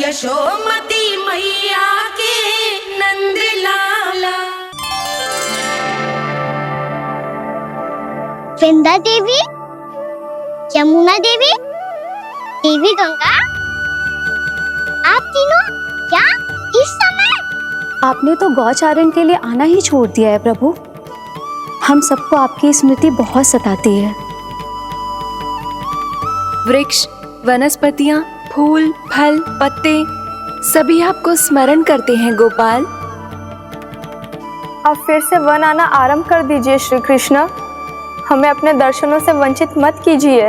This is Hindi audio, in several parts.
यशोमती मैया के नंद लाला। वृंदा देवी, यमुना देवी, देवी गंगा, आप तीनों क्या इस समय? आपने तो गौचारण के लिए आना ही छोड़ दिया है प्रभु। हम सबको आपकी स्मृति बहुत सताती है। वृक्ष, वनस्पतियां, फूल, फल, पत्ते सभी आपको स्मरण करते हैं गोपाल। अब फिर से वन आना आरंभ कर दीजिए श्री कृष्ण। हमें अपने दर्शनों से वंचित मत कीजिए।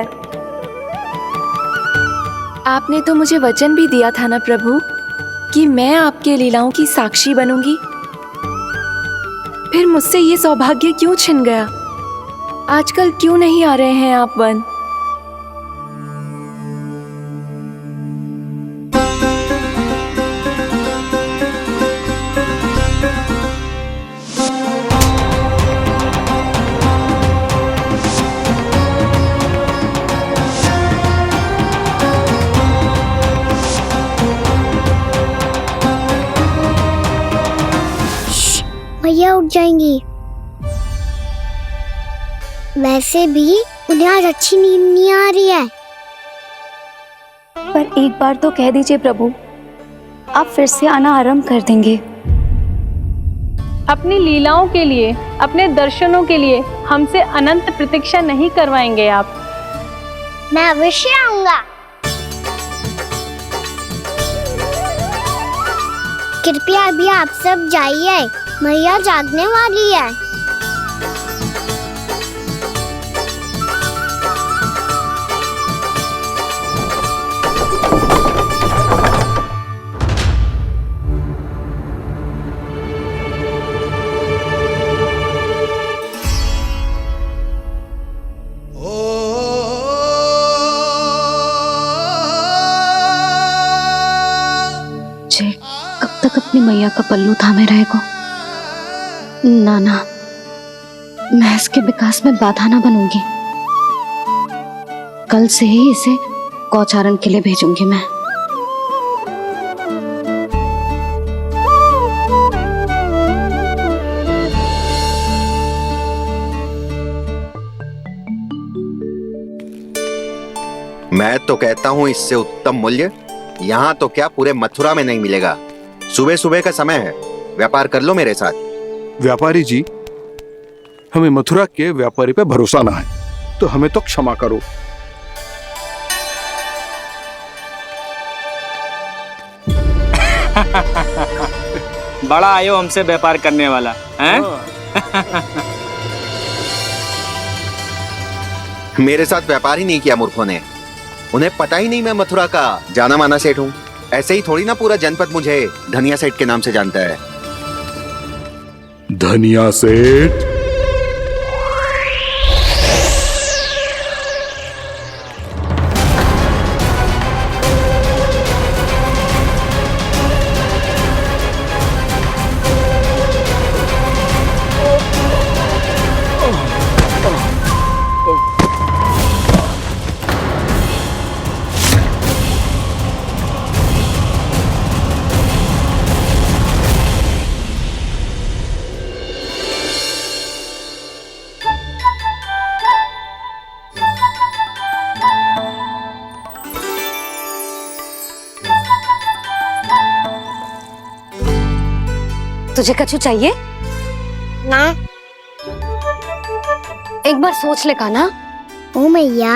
आपने तो मुझे वचन भी दिया था ना प्रभु कि मैं आपके लीलाओं की साक्षी बनूंगी। फिर मुझसे ये सौभाग्य क्यों छिन गया? आजकल क्यों नहीं आ रहे हैं आप वन? भैया उठ जाएंगी। वैसे भी उन्हें आज अच्छी नींद नहीं आ रही है। पर एक बार तो कह दीजिए प्रभु, आप फिर से आना आरंभ कर देंगे। अपनी लीलाओं के लिए, अपने दर्शनों के लिए हमसे अनंत प्रतीक्षा नहीं करवाएंगे आप। मैं अवश्य आऊंगा। कृपया अभी आप सब जाइए, मैया जागने वाली है। जय कब तक अपनी मैया का पल्लू थामे रहेगा? ना ना, मैं इसके विकास में बाधा ना बनूंगी। कल से ही इसे गौचारण के लिए भेजूंगी मैं। मैं तो कहता हूँ इससे उत्तम मूल्य यहाँ तो क्या पूरे मथुरा में नहीं मिलेगा। सुबह सुबह का समय है, व्यापार कर लो मेरे साथ। व्यापारी जी, हमें मथुरा के व्यापारी पे भरोसा ना है, तो हमें तो क्षमा करो। बड़ा आयो हमसे व्यापार करने वाला हैं? मेरे साथ व्यापार ही नहीं किया मूर्खों ने। उन्हें पता ही नहीं मैं मथुरा का जाना माना सेठ हूँ। ऐसे ही थोड़ी ना पूरा जनपद मुझे धनिया सेठ के नाम से जानता है। धनिया सेठ? तुझे कछु चाहिए? ना। एक बार सोच ले कान्हा। ओ मैया,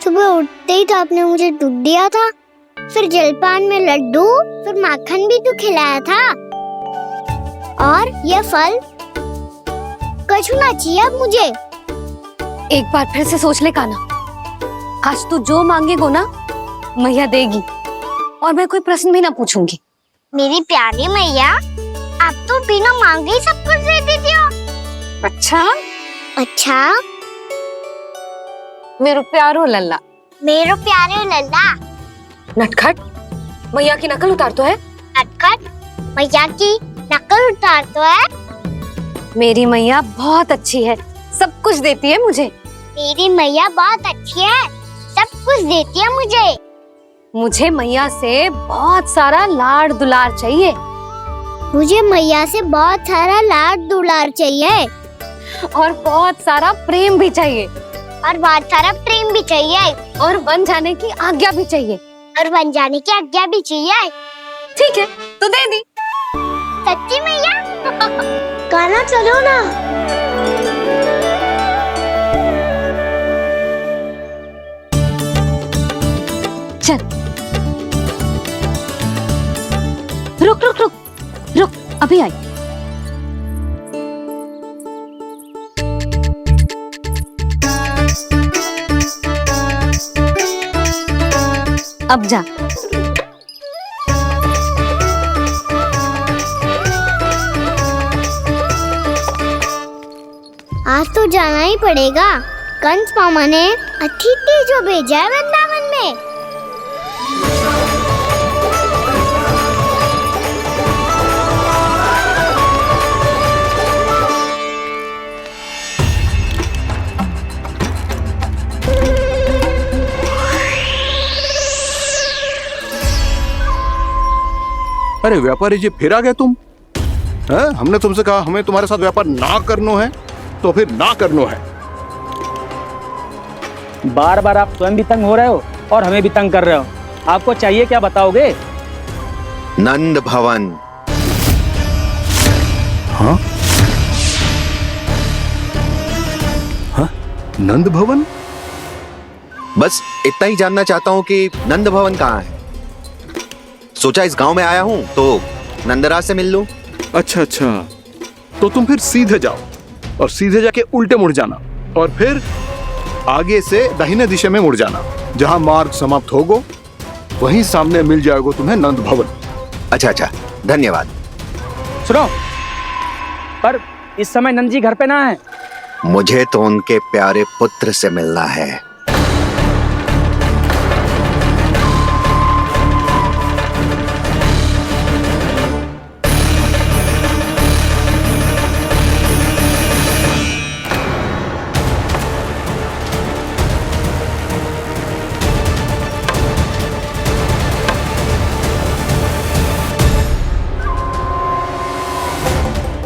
सुबह उठते ही तो आपने मुझे दूध दिया था, फिर जलपान में लड्डू, फिर माखन भी तो खिलाया था। और ये फल कछु ना चाहिए अब मुझे। एक बार फिर से सोच ले कान्हा। आज तू जो मांगेगो ना मैया देगी, और मैं कोई प्रश्न भी ना पूछूंगी। मेरी प्यारी मैया, आप तो बिना मांगे ही सब कुछ दे देती हो। अच्छा अच्छा, मेरो प्यारो लल्ला। मेरो प्यारे लल्ला। नटखट, मैया की नकल उतार तो है। नटखट, मैया की नकल उतार तो है। मेरी मैया बहुत अच्छी है, सब कुछ देती है मुझे। मेरी मैया बहुत अच्छी है, सब कुछ देती है मुझे। मुझे मैया से बहुत सारा लाड़ दुलार चाहिए। मुझे मैया से बहुत सारा लाड दुलार चाहिए और बहुत सारा प्रेम भी चाहिए। और बहुत सारा प्रेम भी चाहिए और बन जाने की आज्ञा भी चाहिए। और बन जाने की आज्ञा भी चाहिए। ठीक है, तो दे दी। सच्ची मैया? गाना चलो ना। चल, रुक रुक रुक रुक, अभी आई। अब जा। आज तो जाना ही पड़ेगा। कंस मामा ने अतिथि जो भेजा है वृंदावन में। अरे व्यापारी जी, फिर आ गए तुम? हैं? हमने तुमसे कहा हमें तुम्हारे साथ व्यापार ना करना है, तो फिर ना करना है। बार बार आप स्वयं भी तंग हो रहे हो और हमें भी तंग कर रहे हो। आपको चाहिए क्या बताओगे? नंद भवन। हाँ? हाँ? नंद भवन? बस इतना ही जानना चाहता हूँ कि नंद भवन कहाँ है। सोचा इस गांव में आया हूँ तो नंदराज से मिल लूं। अच्छा अच्छा, तो तुम फिर सीधे जाओ और सीधे जाके उल्टे मुड़ जाना और फिर आगे से दाहिने दिशा में मुड़ जाना। जहां मार्ग समाप्त होगो वहीं सामने मिल जाएगा तुम्हें नंद भवन। अच्छा अच्छा, धन्यवाद। सुनो, पर इस समय नंद जी घर पे ना है। मुझे तो उनके प्यारे पुत्र से मिलना है।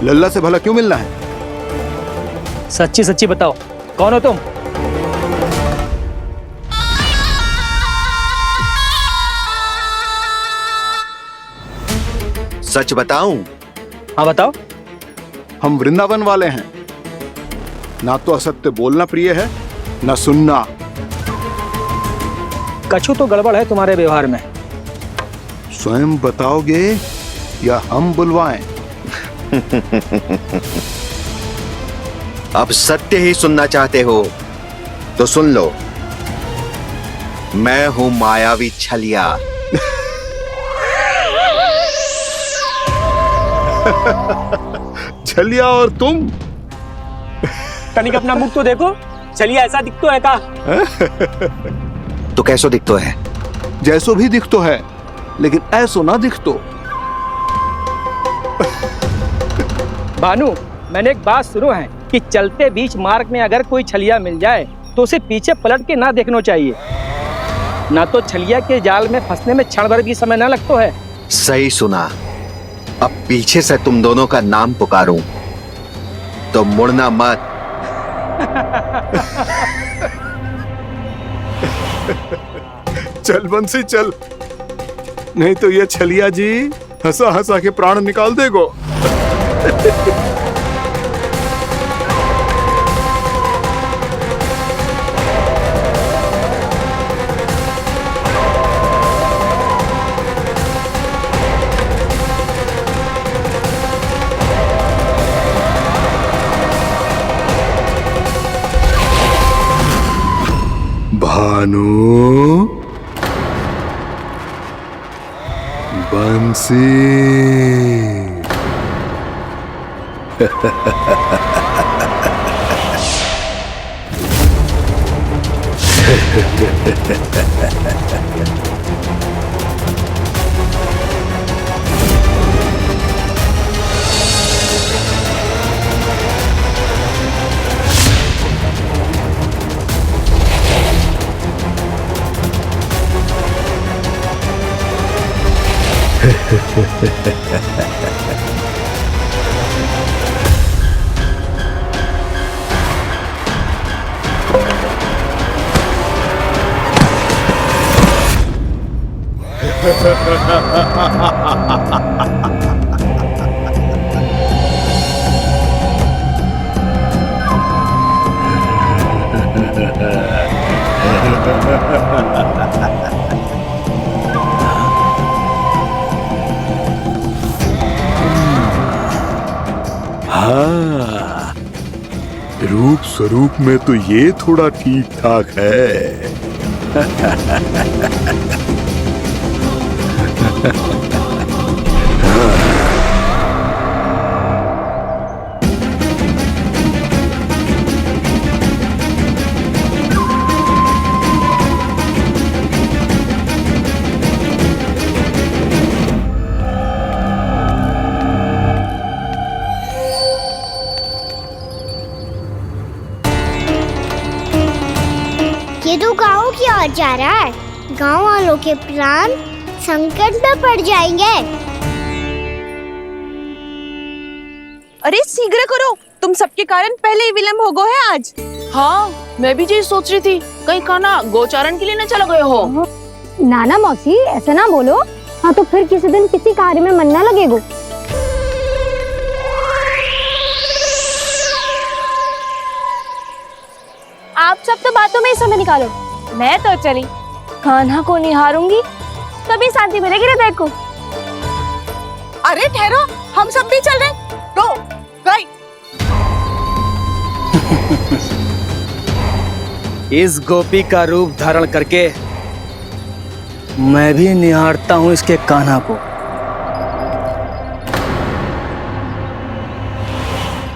लल्ला से भला क्यों मिलना है? सच्ची सच्ची बताओ, कौन हो तुम? सच बताऊं? हाँ बताओ। हम वृंदावन वाले हैं। ना तो असत्य बोलना प्रिय है, ना सुनना। कछु तो गड़बड़ है तुम्हारे व्यवहार में। स्वयं बताओगे या हम बुलवाएं? अब सत्य ही सुनना चाहते हो तो सुन लो। मैं हूं मायावी छलिया। छलिया और तुम? तनिक अपना मुख तो देखो, चलिए ऐसा दिखतो है का? तो कैसो दिखतो है? जैसो भी दिख तो है, लेकिन ऐसो ना दिख तो। भानु, मैंने एक बात सुनो है कि चलते बीच मार्ग में अगर कोई छलिया मिल जाए तो उसे पीछे पलट के ना देखना चाहिए। ना तो छलिया के जाल में फंसने में क्षण भर भी समय ना लगता है। सही सुना। अब पीछे से तुम दोनों का नाम पुकारूं तो मुड़ना मत। चल बंसी चल, नहीं तो ये छलिया जी हंसा हंसा के प्राण निकाल देगो। भानु, बंसी। हाँ, रूप स्वरूप में तो ये थोड़ा ठीक ठाक है। ये तो गाँव की ओर जा रहा है। गाँव वालों के प्राण संकट में पड़ जाएंगे। अरे शीघ्र करो, तुम सबके कारण पहले ही विलम्ब हो गए है आज। हाँ, मैं भी यही सोच रही थी, कहीं खाना गोचारण के लिए न चला गए हो। नाना मौसी ऐसे ना बोलो। हाँ तो फिर किसी दिन किसी कार्य में मन ना लगेगा। आप सब तो बातों में ही समय निकालो। मैं तो चली कान्हा को निहारूंगी, तभी शांति मिलेगी हृदय को। अरे ठहरो, हम सब भी चल रहे। रो गई। इस गोपी का रूप धारण करके मैं भी निहारता हूँ इसके कान्हा को।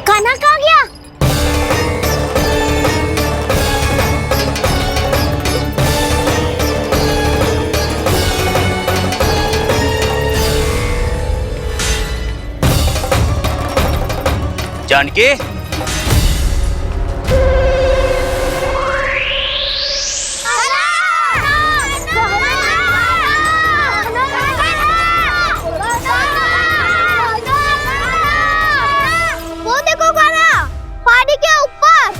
कान्हा कहाँ गया? जानकी, वो देखो कान्हा, पहाड़ी के ऊपर।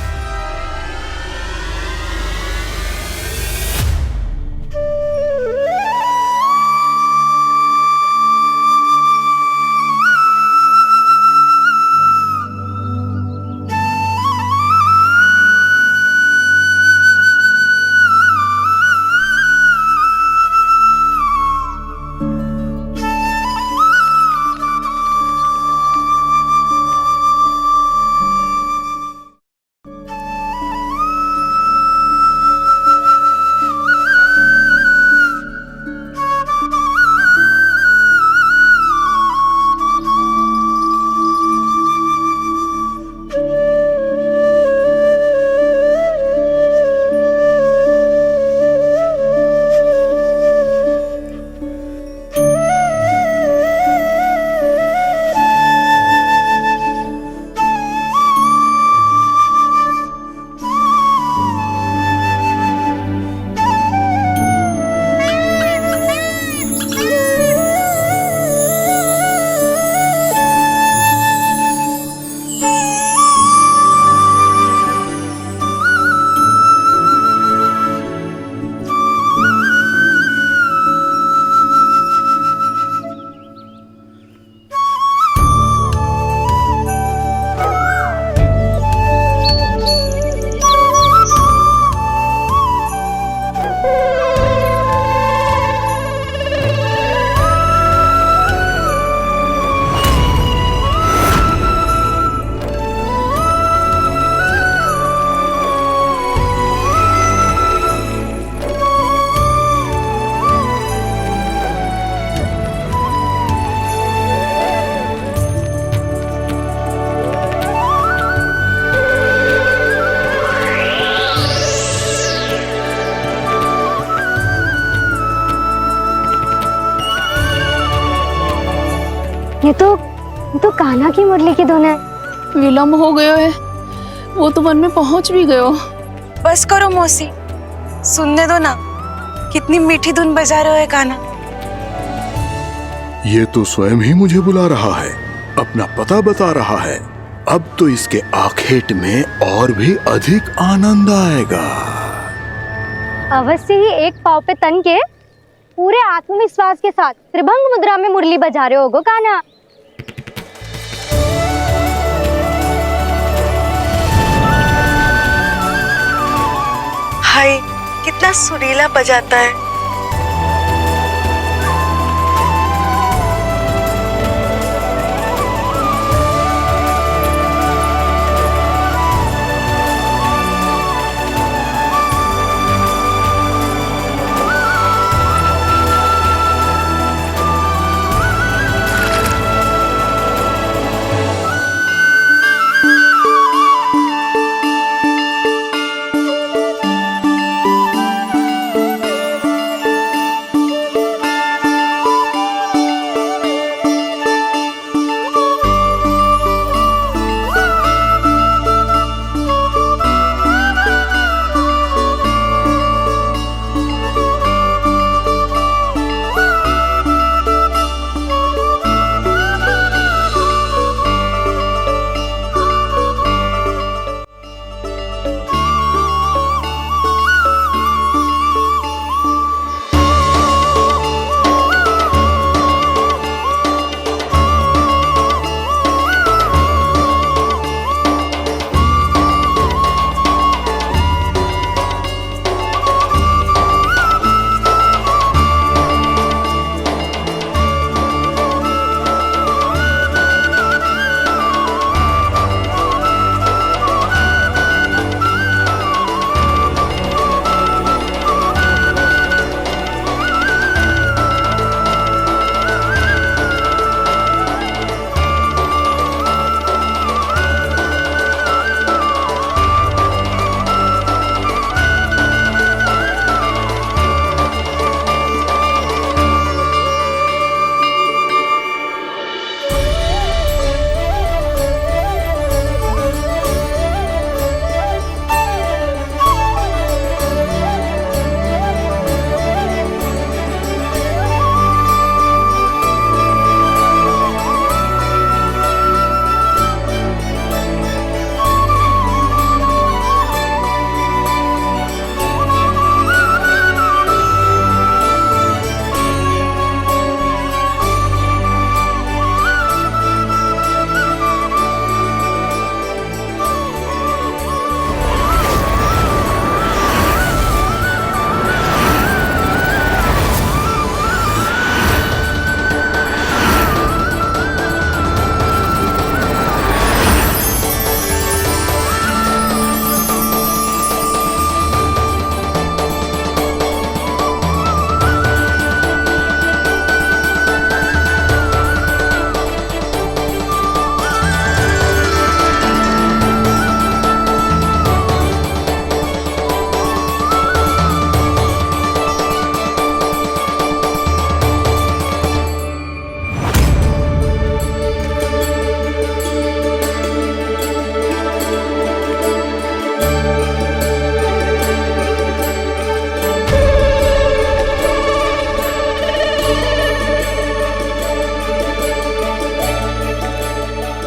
ये तो कान्हा की मुरली की धुन है। विलम्ब हो गयो है, वो तो वन में पहुंच भी गयो। बस करो मौसी, सुनने दो ना, कितनी मीठी धुन बजा रहे हो कान्हा। ये तो स्वयं ही मुझे बुला रहा है, अपना पता बता रहा है। अब तो इसके आखेट में और भी अधिक आनंद आएगा। अवश्य ही एक पाँव पे तन के पूरे आत्मविश्वास के साथ त्रिभंग मुद्रा में मुरली बजा रहे होगो कान्हा। हाय, कितना सुरीला बजाता है।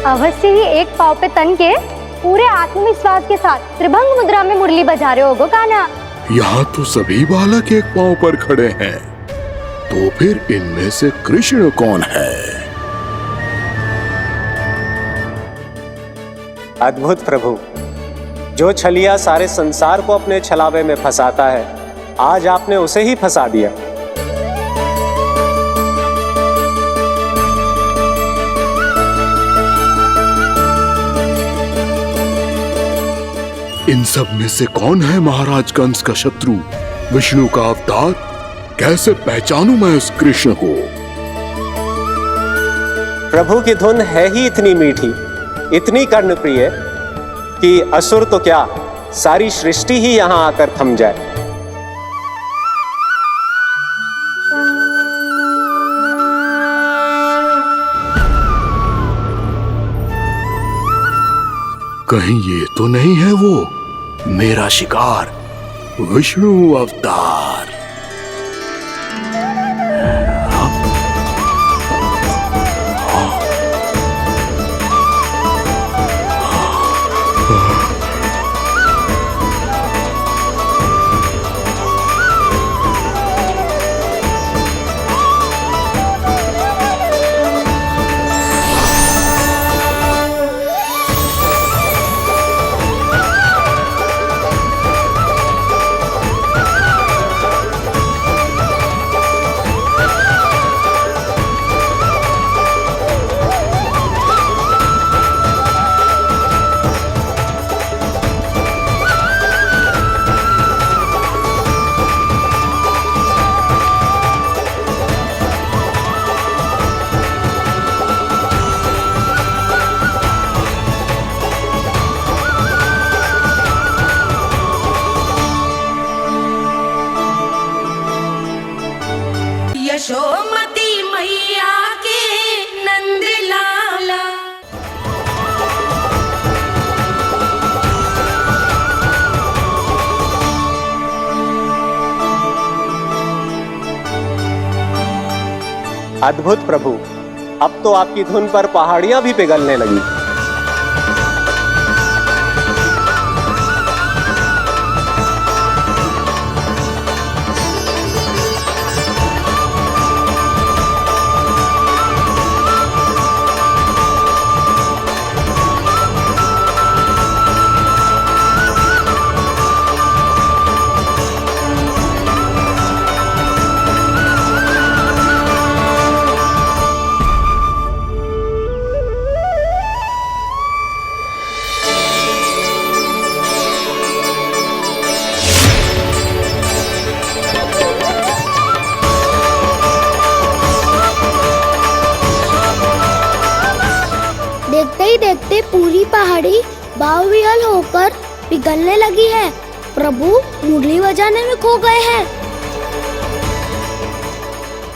अवश्य ही एक पाँव पे तन के पूरे आत्मविश्वास के साथ त्रिभंग मुद्रा में मुरली बजा रहे होगो कान्हा। यहाँ तो सभी बालक एक पांव पर खड़े हैं, तो फिर इनमें से कृष्ण कौन है? अद्भुत प्रभु, जो छलिया सारे संसार को अपने छलावे में फंसाता है, आज आपने उसे ही फंसा दिया। इन सब में से कौन है महाराज कंस का शत्रु, विष्णु का अवतार? कैसे पहचानूं मैं उस कृष्ण को? प्रभु की धुन है ही इतनी मीठी, इतनी कर्णप्रिय कि असुर तो क्या, सारी सृष्टि ही यहां आकर थम जाए। कहीं ये तो नहीं है वो मेरा शिकार, विष्णु अवतार? अद्भुत प्रभु, अब तो आपकी धुन पर पहाड़ियां भी पिघलने लगी। देखते ही देखते पूरी पहाड़ी बाहुविहल होकर पिघलने लगी है। प्रभु मुरली बजाने में खो गए हैं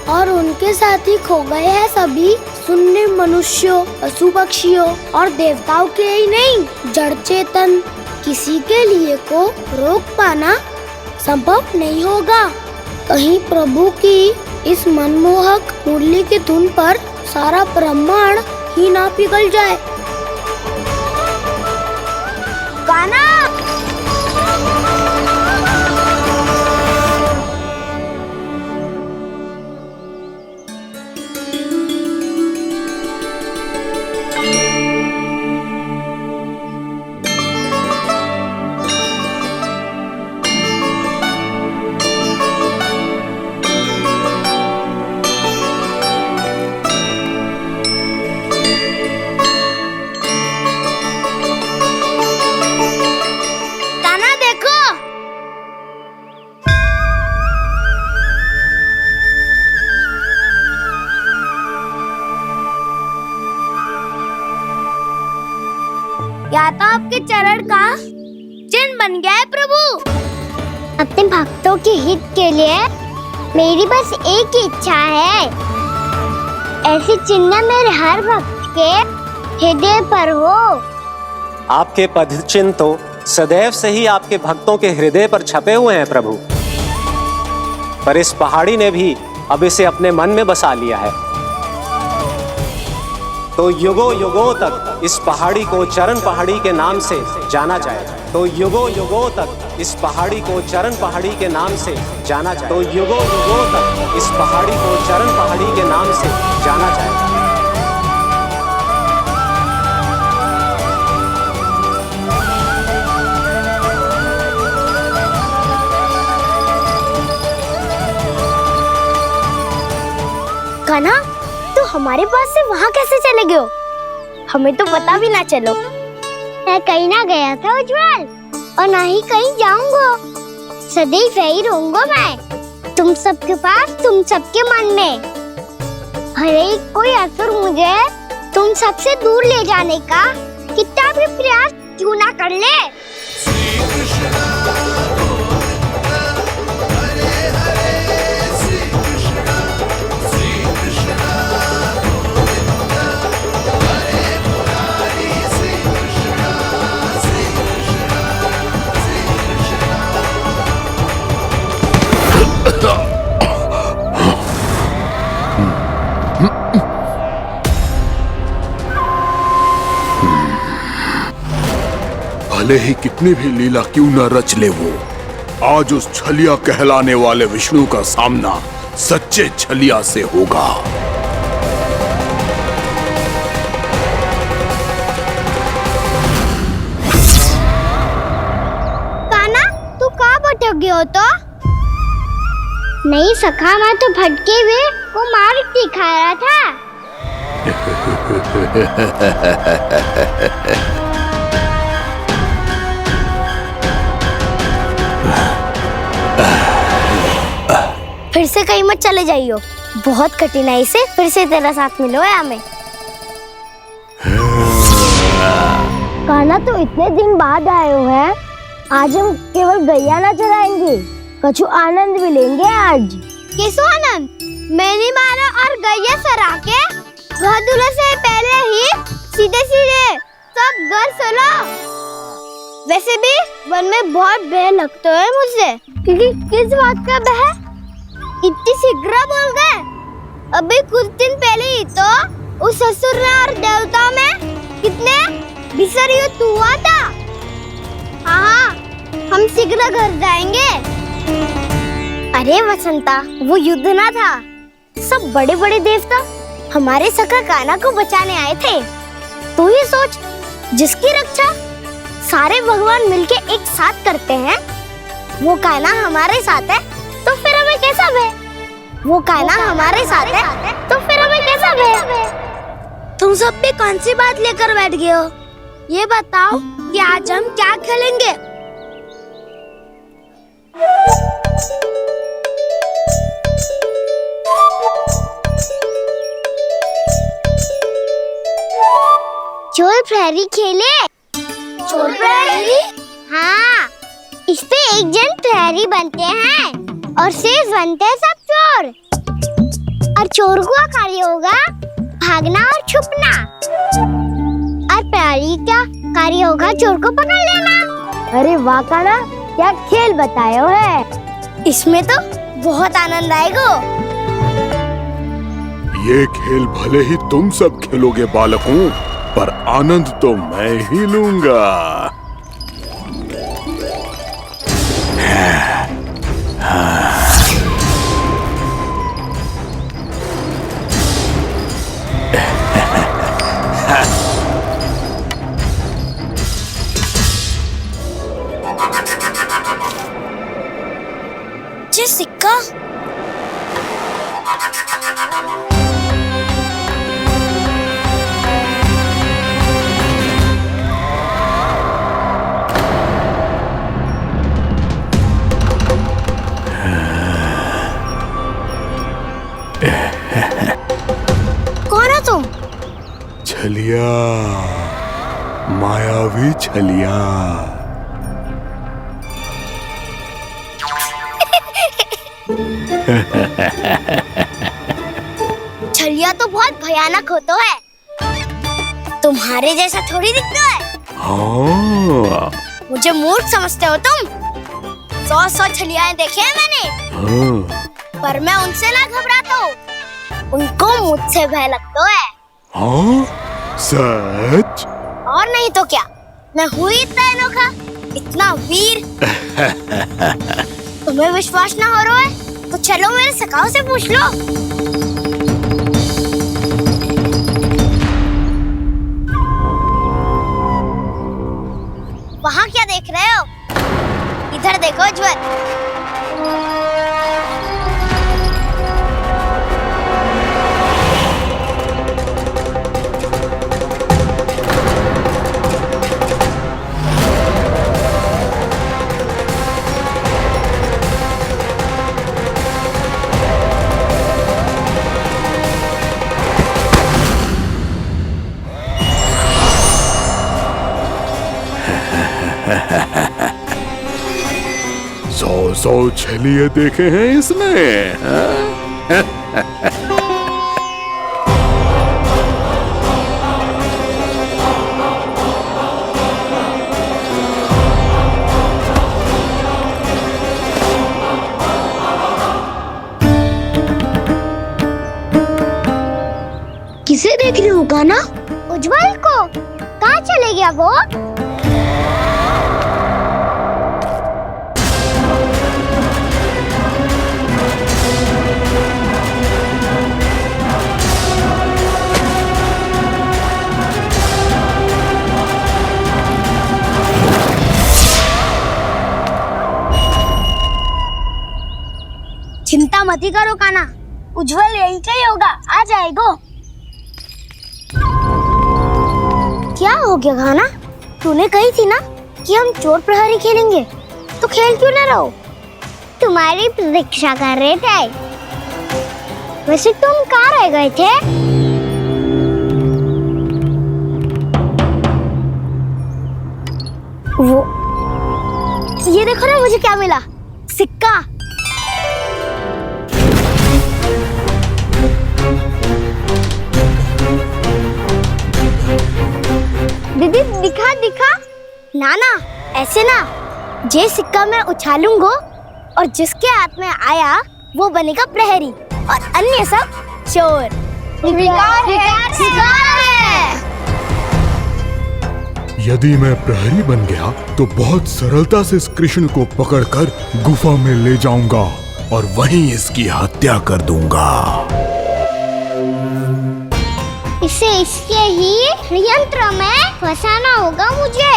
और उनके साथ ही खो गए हैं सभी सुनने मनुष्यों, पशु पक्षियों और देवताओं के ही नहीं, जड़ चेतन किसी के लिए को रोक पाना संभव नहीं होगा। कहीं प्रभु की इस मनमोहक मुरली की धुन पर सारा ब्रह्मांड ही ना पिघल जाए। गाना या तो आपके चरण का चिन्ह बन गया है प्रभु। अपने भक्तों के हित के लिए मेरी बस एक ही इच्छा है, ऐसी चिन्ह मेरे हर भक्त के हृदय पर हो। आपके पद चिन्ह तो सदैव से ही आपके भक्तों के हृदय पर छपे हुए हैं प्रभु, पर इस पहाड़ी ने भी अब इसे अपने मन में बसा लिया है। तो युगों युगों तक इस पहाड़ी को चरण पहाड़ी के नाम से जाना जाए। तो युगों युगों तक इस पहाड़ी को चरण पहाड़ी के नाम से जाना जाए। तो युगों युगों तक इस पहाड़ी को चरण पहाड़ी के नाम से जाना जाए। कान्हा, तो हमारे पास से वहाँ कैसे चले गए हो? हमें तो पता भी ना चलो। मैं कहीं ना गया था उज्जवल, और ना ही कहीं जाऊंगा। सदैव यही रहूंगा मैं, तुम सबके पास, तुम सबके मन में। भले ही कोई असुर मुझे तुम सबसे दूर ले जाने का कितना भी प्रयास क्यों ना कर ले। भले ही कितनी भी लीला क्यों न रच ले वो, आज उस छलिया कहलाने वाले विष्णु का सामना सच्चे छलिया से होगा। कान्हा, तू कहाँ भटक गए हो? तो नहीं सखा, मैं तो भटके हुए को मार्ग दिखा रहा था। फिर से कहीं मत चले जाइयो, बहुत कठिनाई से फिर से तेरा साथ मिलो है हमें। कान्हा, तो इतने दिन बाद आए हो हैं, आज हम केवल गैया ना चराएंगे, कछु आनंद भी लेंगे आज। किसो आनंद? मैंने मारा और गैया सरा के घर दूल्हे से पहले ही सीधे सीधे सब घर चलो। वैसे भी वन में बहुत भय लगता है मुझे, क्योंकि किस बात का भय? इतनी शीघ्र बोल गए। अभी कुछ दिन पहले ही तो उस ससुर और देवता में कितने भीषण युद्ध हुआ था। हाँ, हम शीघ्र घर जाएंगे। अरे वसंता, वो युद्ध ना था, सब बड़े बड़े देवता हमारे सखा कान्हा को बचाने आए थे। तू ही सोच, जिसकी रक्षा सारे भगवान मिलके एक साथ करते हैं, वो कान्हा हमारे साथ है तो फिर हमें कैसा भय? वो कान्हा हमारे साथ है तो फिर हमें कैसा भय? तुम सब भी कौन सी बात लेकर बैठ गए हो? ये बताओ कि आज हम क्या खेलेंगे? चोर प्रहरी खेले। चोर प्रहरी? हाँ, इस पे एक जन प्रहरी बनते हैं और शेष बनते हैं सब चोर। और चोर का कार्य होगा भागना और छुपना, और प्रहरी का कार्य होगा चोर को पकड़ लेना। अरे वाह कान्हा, क्या खेल बताए हो है। इसमें तो बहुत आनंद आएगा। ये खेल भले ही तुम सब खेलोगे बालकों, पर आनंद तो मैं ही लूंगा। ये सिक्का कौन हो तुम? छलिया, मायावी छलिया। छलिया तो बहुत भयानक होता है, तुम्हारे जैसा थोड़ी दिखता है। हाँ। मुझे मूर्ख समझते हो तुम? 100 छलियाएं देखे हैं मैंने। हाँ। पर मैं उनसे ना घबराता हूँ, उनको मुझसे भय लगता है। हाँ? सच? और नहीं तो क्या, मैं हूँ इतना अनोखा, इतना वीर। तुम्हें विश्वास ना हो रहा है तो चलो मेरे सखाओं से पूछ लो। वहाँ क्या देख रहे हो? इधर देखो ज्वर। सौ छलिए देखे हैं इसने। किसे देख रही हो कान्हा? उज्जवल को। कहाँ चले गया वो? चिंता मत करो कान्हा, उज्जवल यही का ही होगा, आ जाएगा। क्या हो गया कान्हा? तूने कही थी ना कि हम चोर प्रहरी खेलेंगे, तो खेल क्यों ना रहो? तुम्हारी प्रतीक्षा कर रहे थे। वैसे तुम कहाँ रह गए थे? वो ये देखो ना, मुझे क्या मिला? सिक्का। दीदी दिखा दिखा। ना ना, ऐसे ना। जे सिक्का मैं उछालूंगा और जिसके हाथ में आया वो बनेगा प्रहरी और अन्य सब चोर स्वीकार है। यदि मैं प्रहरी बन गया तो बहुत सरलता से इस कृष्ण को पकड़कर गुफा में ले जाऊंगा और वहीं इसकी हत्या कर दूंगा। इसे इसके ही यंत्र में फंसाना होगा मुझे।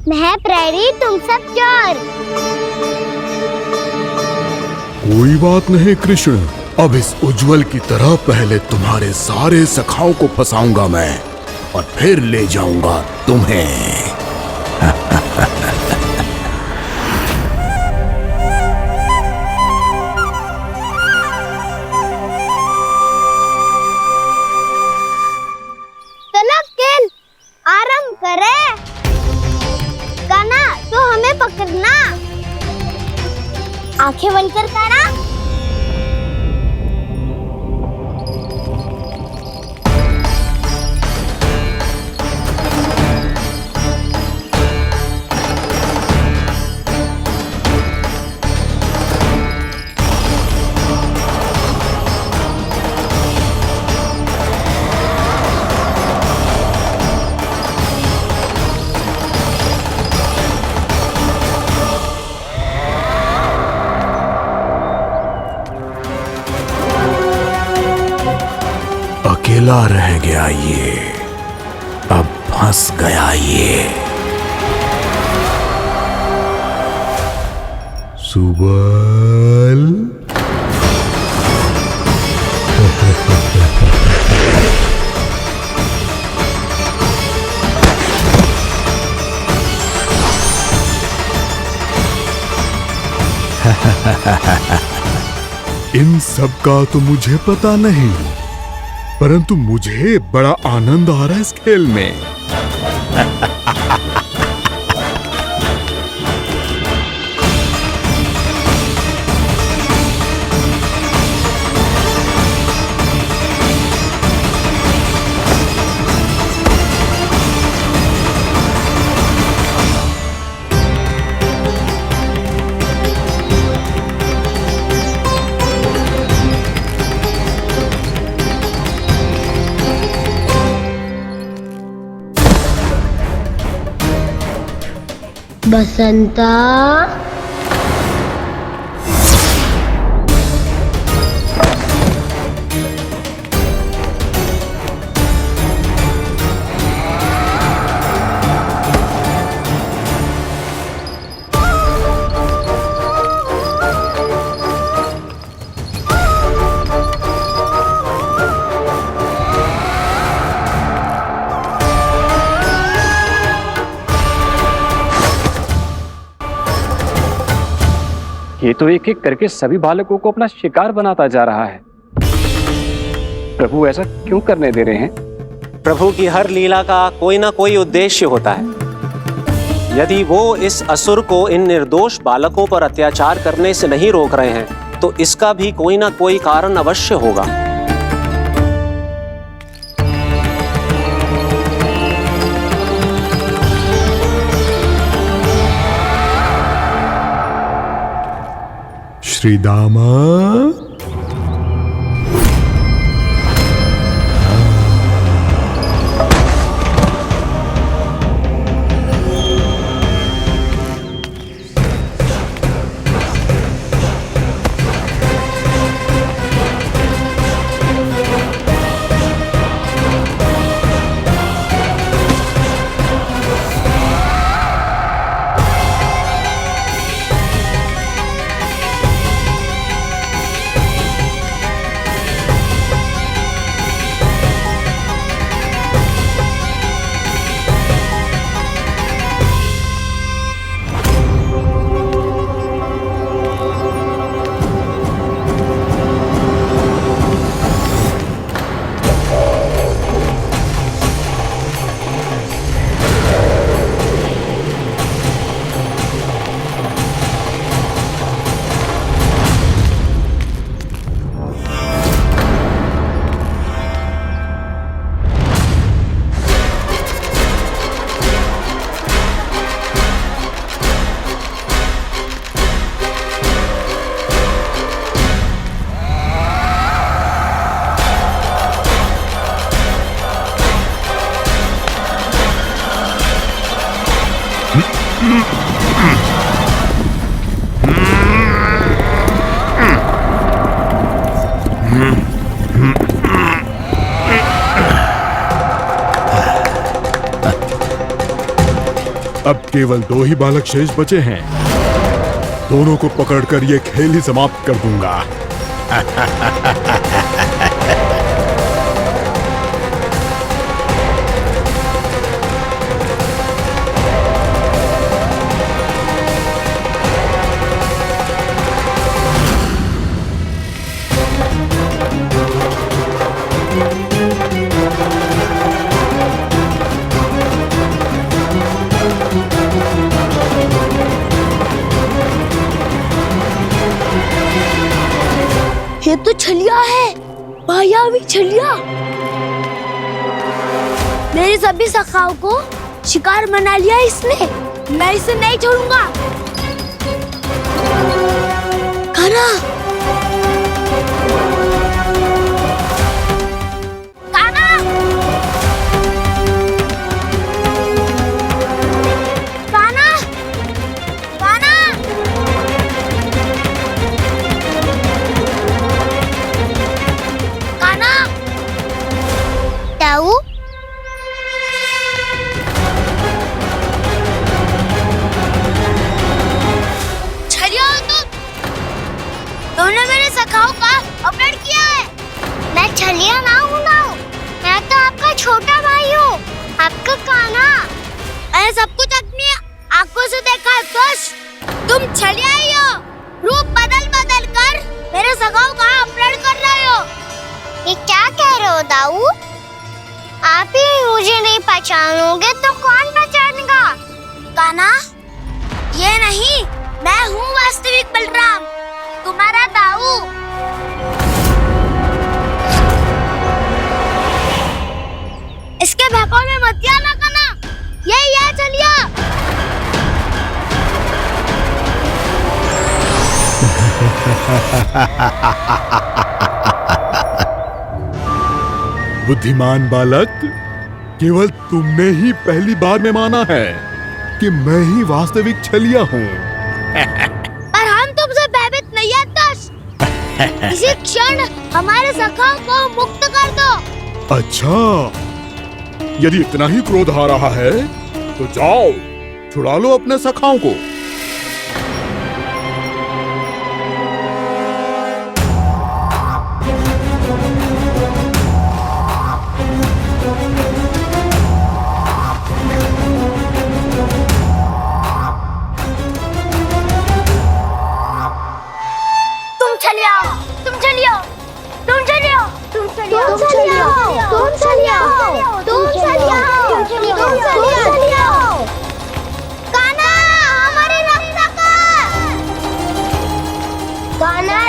मैं प्रहरी, तुम सब चोर। कोई बात नहीं कृष्ण, अब इस उज्जवल की तरह पहले तुम्हारे सारे सखाओं को फंसाऊंगा मैं और फिर ले जाऊंगा तुम्हें। चलो खेल आरंभ करें। कान्हा तो हमें पकड़ना। आंखें बंद कर कान्हा। अकेला रह गया ये, अब फंस गया ये। सुबल इन सब का तो मुझे पता नहीं, परंतु मुझे बड़ा आनंद आ रहा है इस खेल में। बसंता, ये तो एक एक करके सभी बालकों को अपना शिकार बनाता जा रहा है। प्रभु ऐसा क्यों करने दे रहे हैं? प्रभु की हर लीला का कोई ना कोई उद्देश्य होता है। यदि वो इस असुर को इन निर्दोष बालकों पर अत्याचार करने से नहीं रोक रहे हैं तो इसका भी कोई ना कोई कारण अवश्य होगा। श्रीदामा, अब केवल 2 ही बालक शेष बचे हैं। दोनों को पकड़कर ये खेल ही समाप्त कर दूंगा। ये तो छलिया है, मायावी छलिया। मेरे सभी सखाओं को शिकार बना लिया इसने। मैं इसे नहीं छोड़ूंगा। कान्हा, कान्हा, कान्हा, कान्हा। कान्हा, ताऊ, छलिया हो तुमने मेरे सखाओं का अपहरण किया है। मैं छलिया ना हूँ मैं तो आपका छोटा भाई हूँ, आपका कान्हा। मैंने सब कुछ अपनी आंखों से देखा है। बस तुम छलिया ही हो। रूप बदल बदल कर मेरे सखाओं का अपहरण कर रहे हो। ये क्या कह रहे हो दाऊ? आप ही मुझे नहीं पहचानोगे तो कौन पहचानेगा? कान्हा, ये नहीं, मैं हूँ वास्तविक बलराम, तुम्हारा दाऊ। इसके बहकावे में मत आना कान्हा, ये चलिए। बुद्धिमान बालक, केवल तुमने ही पहली बार में माना है कि मैं ही वास्तविक छलिया हूँ। पर हम तुमसे भयभीत नहीं है दस। इसी क्षण हमारे सखाओं को मुक्त कर दो। अच्छा, यदि इतना ही क्रोध आ रहा है तो जाओ, छुड़ा लो अपने सखाओं को।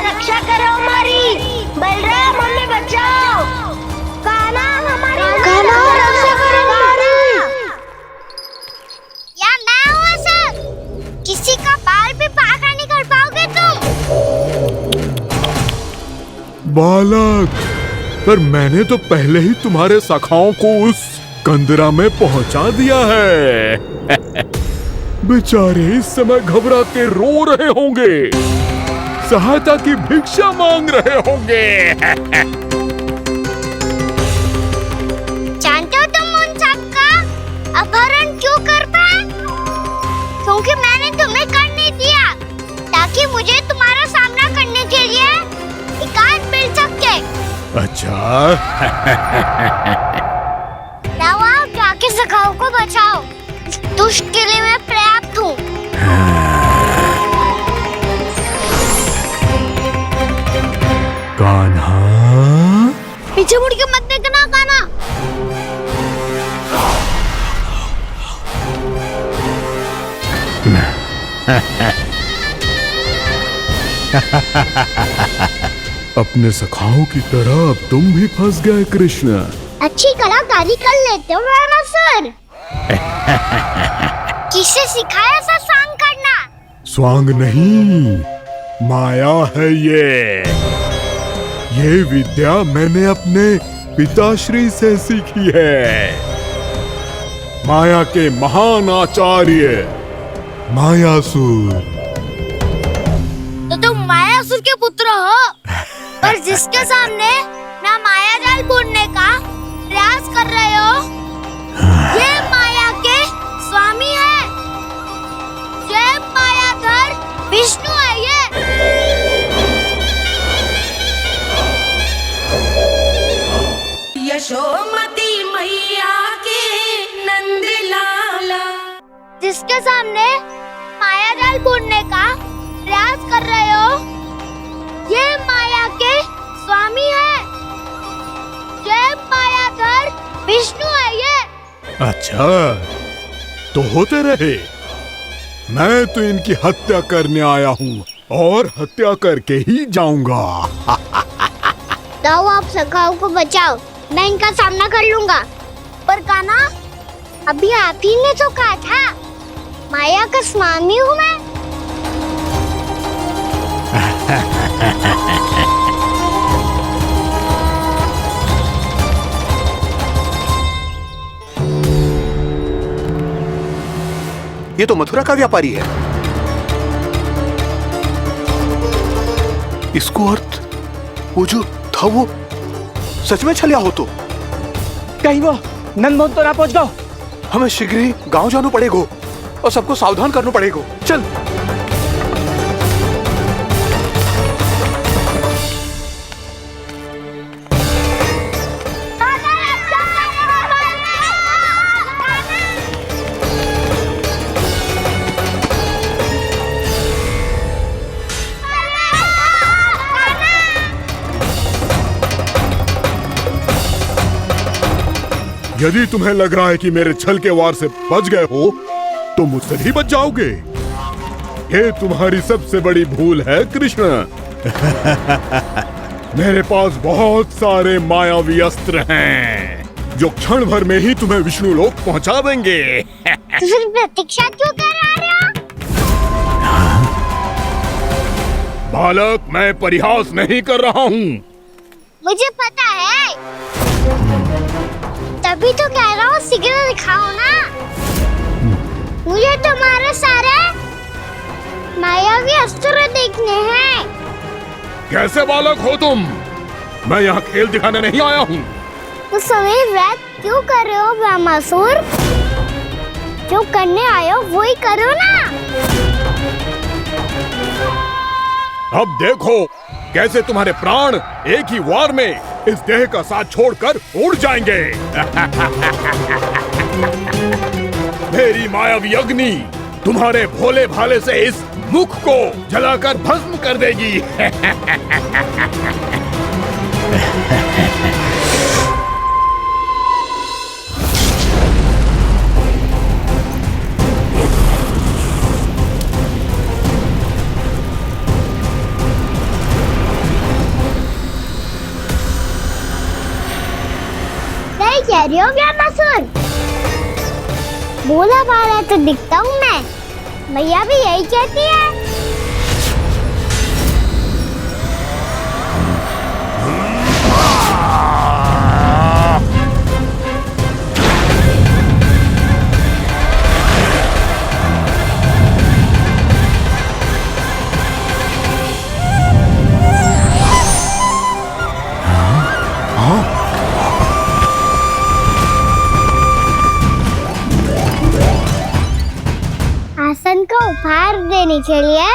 रक्षा करो हमारी। बलराम, हमें बचाओ। कान्हा, हमारी रक्षा करो हमारी। या मैं हूँ सर, किसी का बाल भी बांका नहीं कर पाओगे तुम। बालक, पर मैंने तो पहले ही तुम्हारे सखाओं को उस कंदरा में पहुंचा दिया है। बेचारे इस समय घबरा के रो रहे होंगे, सहायता की भिक्षा मांग रहे होंगे। जानते हो तुम उन सबका अपहरण क्यों कर पाए? क्योंकि मैंने तुम्हें कर नहीं दिया, ताकि मुझे तुम्हारा सामना करने के लिए एकांत मिल सके। अच्छा। जाओ, जाके सखाओं को बचाओ। इस दुष्ट के लिए मैं पर्याप्त हूँ। कान्हा, पीछे मुड़ के मत देखना कान्हा। अपने सखाओं की तरह अब तुम भी फंस गए कृष्ण। अच्छी कलाकारी कर लेते हो राणा सर। किसे सिखाया ऐसा स्वांग करना? स्वांग नहीं, माया है ये विद्या मैंने अपने पिताश्री से सीखी है। माया के महान आचार्य मायासुर। तो तुम मायासुर के पुत्र हो, पर जिसके सामने ना माया जाल बुनने का प्रयास कर रहे हो, ये माया के स्वामी है, ये मायाधर विष्णु है। ये यशोमती मैया के नंद लाला, जिसके सामने माया जाल बुनने का प्रयास कर रहे हो, ये माया के स्वामी है, ये मायाधर विष्णु है। ये अच्छा, तो होते रहे। मैं तो इनकी हत्या करने आया हूँ और हत्या करके ही जाऊंगा। जाओ, आप सखाओं को बचाओ, मैं इनका सामना कर लूंगा। पर कान्हा, अभी आप ही ने तो कहा था माया का स्वामी हूँ मैं। ये तो मथुरा का व्यापारी है। इसको अर्थ वो जो था वो सच में छलिया हो तो कहीं वो नंदमोहन तो ना पहुंच गो। हमें शीघ्र ही गांव जाना पड़ेगा और सबको सावधान करना पड़ेगा। चल। यदि तुम्हें लग रहा है कि मेरे छल के वार से बच गए हो, तो मुझसे भी बच जाओगे। ये तुम्हारी सबसे बड़ी भूल है कृष्ण। मेरे पास बहुत सारे मायावी अस्त्र हैं, जो क्षण भर में ही तुम्हें विष्णु लोक पहुंचा देंगे। तो फिर प्रतीक्षा क्यों कर रहे हो? बालक, मैं परिहास नहीं कर रहा हूँ। मुझे पता है, तभी तो कह रहा हूँ शीघ्र दिखाओ ना। मुझे तुम्हारे सारे मायावी अस्त्र देखने हैं। कैसे बालक हो तुम? मैं यहाँ खेल दिखाने नहीं आया हूँ। तो समय व्यर्थ क्यों कर रहे हो ब्रह्मासुर? जो करने आए हो वो ही करो ना। अब देखो कैसे तुम्हारे प्राण एक ही वार में इस देह का साथ छोड़कर उड़ जाएंगे। मेरी मायावी अग्नि तुम्हारे भोले भाले से इस मुख को जलाकर भस्म कर देगी। कह रही हो ब्रह्मासुर? भोला भाला तो दिखता हूँ मैं, मैया भी यही कहती है। आसन को उपहार देने के लिए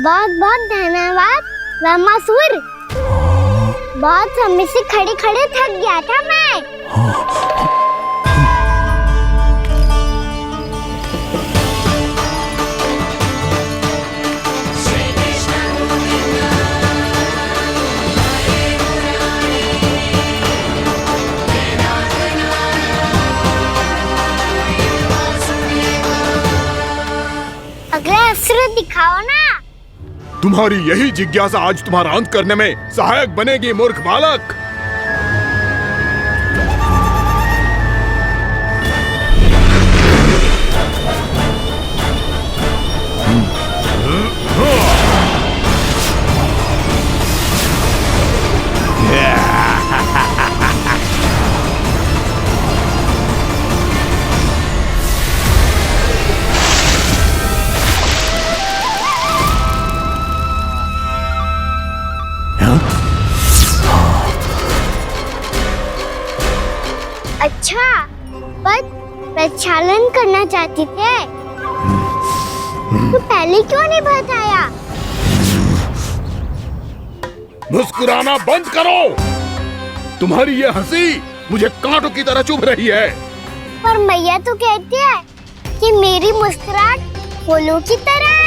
बहुत बहुत धन्यवाद ब्रह्मासुर। बहुत समय से खड़े खड़े थक गया था मैं। अगला अस्त्र दिखाओ ना। तुम्हारी यही जिज्ञासा आज तुम्हारा अंत करने में सहायक बनेगी मूर्ख बालक। प्रक्षालन करना चाहते थे, तो पहले क्यों नहीं बताया? मुस्कुराना बंद करो। तुम्हारी ये हंसी मुझे कांटों की तरह चुभ रही है। पर मैया तो कहती है कि मेरी मुस्कुराहट फूलों की तरह है।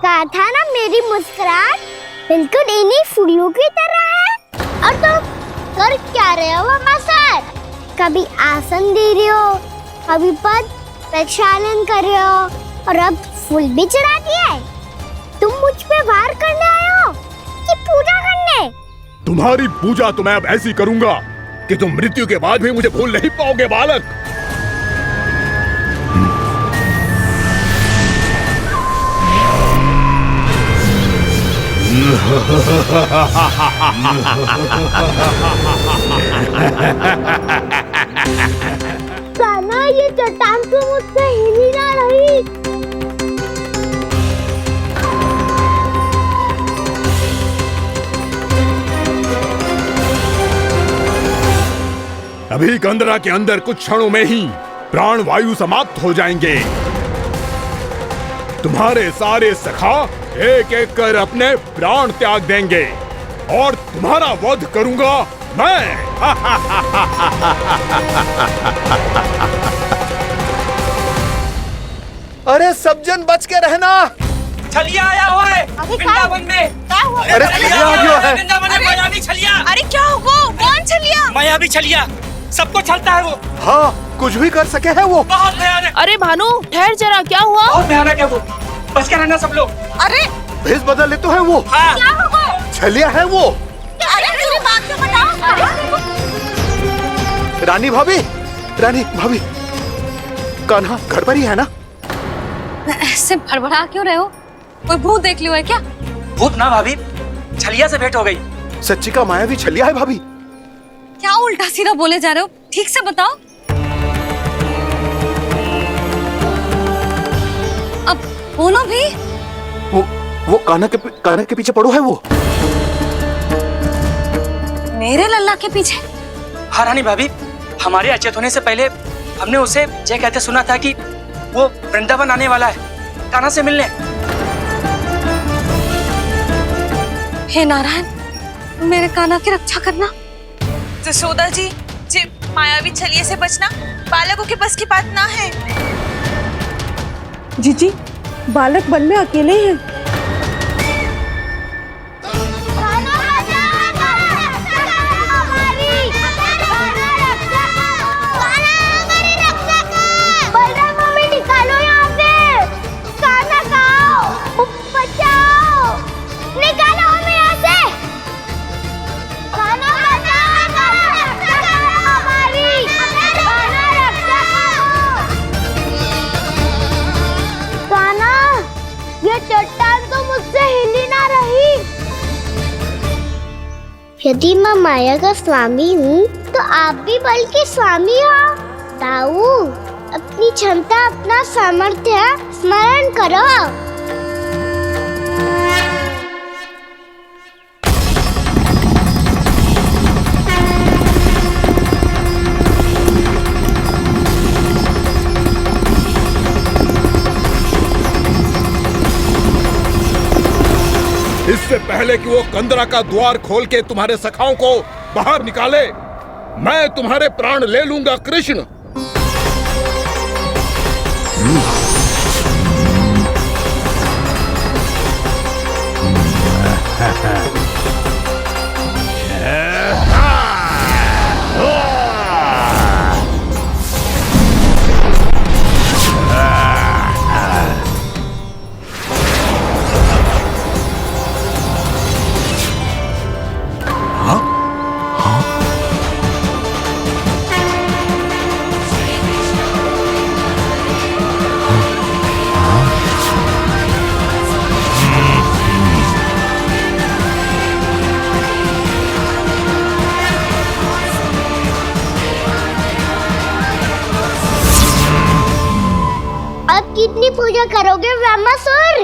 कहा था ना मेरी मुस्कुराहट बिल्कुल इन्हीं फूलों की तरह है। और तुम कर क्या रहे हो मास्टर? कभी आसन दे रहे हो, कभी पद प्रक्षालन कर रहे हो, और अब फूल भी चढ़ा दिए। तुम मुझ पे वार करने आए हो कि पूजा करने? तुम्हारी पूजा तो मैं अब ऐसी करूंगा कि तुम मृत्यु के बाद भी मुझे भूल नहीं पाओगे बालक। कान्हा, ये चट्टान तो मुझसे हिली ना रही। अभी कंदरा के अंदर कुछ क्षणों में ही प्राण वायु समाप्त हो जाएंगे। तुम्हारे सारे सखा एक एक कर अपने प्राण त्याग देंगे और तुम्हारा वध करूंगा मैं। अरे सब जन बच के रहना। छलिया आया हुआ है वृंदावन में। अरे छलिया आ गया है। वृंदावन में मायावी छलिया। अरे क्या होगा? कौन छलिया? मायावी छलिया, सबको छलता है वो। हाँ, कुछ भी कर सके है वो। बहुत भयानक। अरे भानु ठहर जरा, क्या हुआ? बहुत भयानक है वो, बच के रहना सब लोग। अरे भेष बदल ले तो है वो। हाँ। क्या होगा? छलिया है वो। अरे मेरी बात तो बताओ। रानी भाभी, कान्हा घर पर ही है ना? ऐसे भड़बड़ा क्यों रहे हो? कोई भूत देख लियो है क्या? भूत ना भाभी, छलिया से भेंट हो गई। सच्ची का मायावी छलिया है भाभी। क्या उल्टा सीधा बोले जा रहे हो? ठीक से बताओ। अब बोलो भी। वो कान्हा के पीछे पड़ो है वो। मेरे लल्ला के पीछे? हाँ रानी भाभी, हमारे अचेत होने से पहले हमने उसे ये कहते सुना था कि वो वृंदावन आने वाला है कान्हा से मिलने। हे नारायण, मेरे कान्हा की रक्षा करना। जसोदा जी, मायावी छलिए से बचना बालकों के बस की बात ना है। जीजी, बालक वन में अकेले हैं। चट्टान तो मुझसे हिली ना रही। यदि मैं माया का स्वामी हूँ तो आप भी बल के स्वामी हो। ताऊ, अपनी क्षमता, अपना सामर्थ्य स्मरण करो। इससे पहले कि वो कंदरा का द्वार खोल के तुम्हारे सखाओं को बाहर निकाले, मैं तुम्हारे प्राण ले लूंगा कृष्ण। कितनी पूजा करोगे ब्रह्मासुर?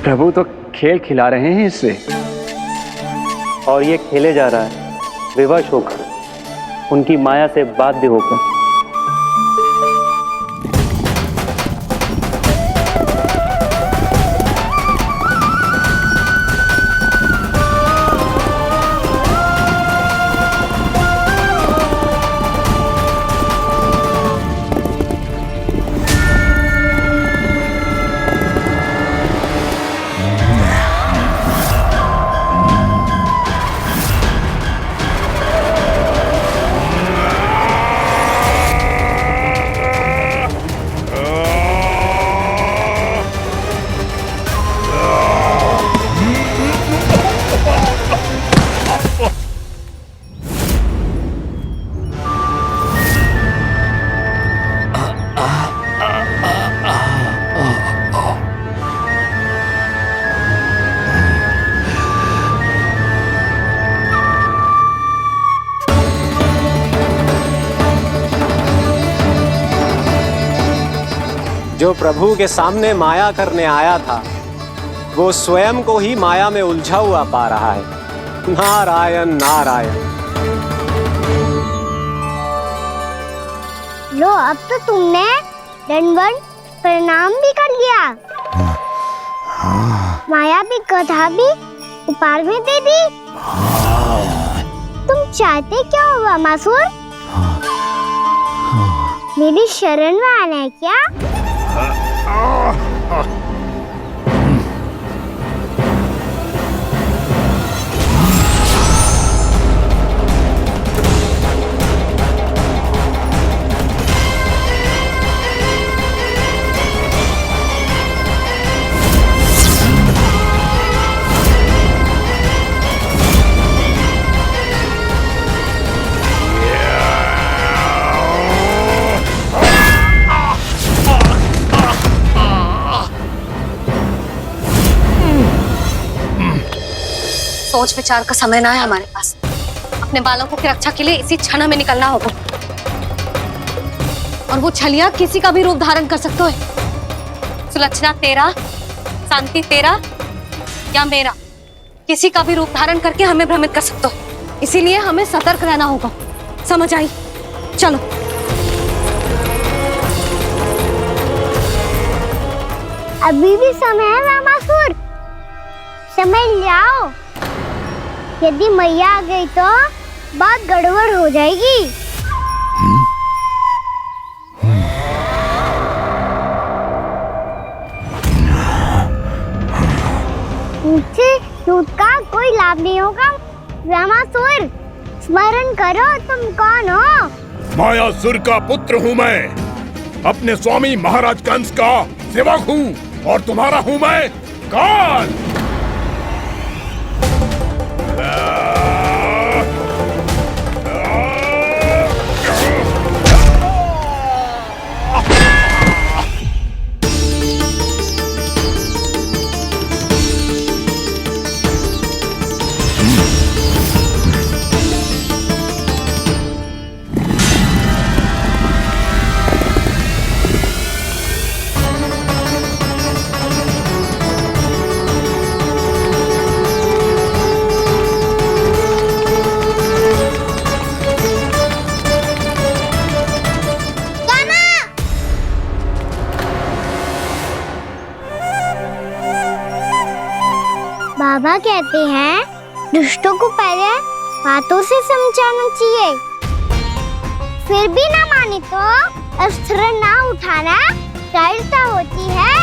प्रभु तो खेल खिला रहे हैं इससे, और ये खेले जा रहा है विवश होकर, उनकी माया से बाध्य होकर। जो प्रभु के सामने माया करने आया था, वो स्वयं को ही माया में उलझा हुआ पा रहा है। नारायण नारायण। लो, अब तो तुमने दंडवत प्रणाम भी कर लिया, माया भी कथा भी उपहार में दे दी। तुम चाहते क्या हो ब्रह्मासुर? मेरी शरण में आना है क्या? सोच विचार का समय ना है हमारे पास। अपने बालकों की रक्षा के लिए इसी क्षण में निकलना होगा। और वो छलिया किसी का भी रूप धारण कर सकते हो। सुलक्षणा तेरा, शांति तेरा या मेरा, किसी का भी रूप धारण करके हमें भ्रमित कर सकते हो। इसीलिए हमें सतर्क रहना होगा। समझ आई? चलो। अभी भी समय है ब्रह्मासुर, समय लाओ। यदि मैया आ गई तो बात गड़बड़ हो जाएगी। मुझसे झूठ का कोई लाभ नहीं होगा। ब्रह्मासुर, स्मरण करो तुम कौन हो? मायासुर का पुत्र हूँ मैं, अपने स्वामी महाराज कंस का सेवक हूँ, और तुम्हारा हूँ मैं काल। बाबा कहते हैं दुष्टों को पहले बातों से समझाना चाहिए, फिर भी ना माने तो अस्त्र ना उठाना सरलता होती है।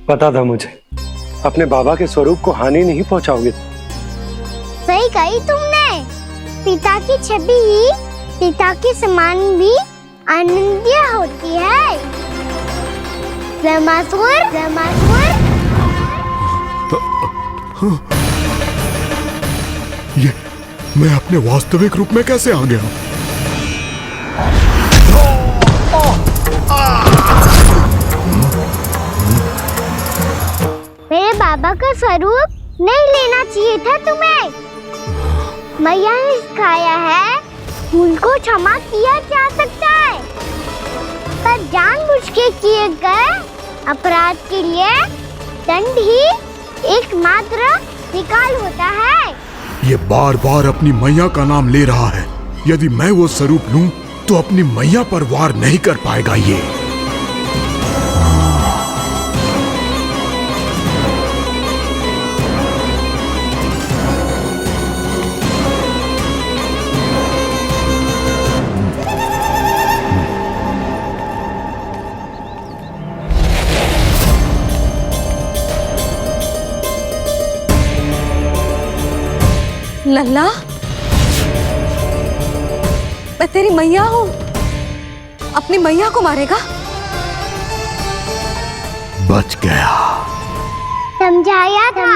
पता था मुझे अपने बाबा के स्वरूप को हानि नहीं पहुंचाओगे। सही कही तुमने। पिता की छवि ही पिता के समान भी आनंदीय होती है। ब्रह्मासुर, ये मैं अपने वास्तविक रूप में कैसे आ गया? मेरे बाबा का स्वरूप नहीं लेना चाहिए था तुम्हें। मैया ने सिखाया है भूल को क्षमा किया जा सकता है, पर जानबूझ के किए गए अपराध के लिए दंड ही एकमात्र निकाल होता है। ये बार बार अपनी मैया का नाम ले रहा है। यदि मैं वो स्वरूप लूं तो अपनी मैया पर वार नहीं कर पाएगा ये। लल्ला, मैं तेरी मैया हूँ, अपनी मैया को मारेगा? बच गया। समझाया था,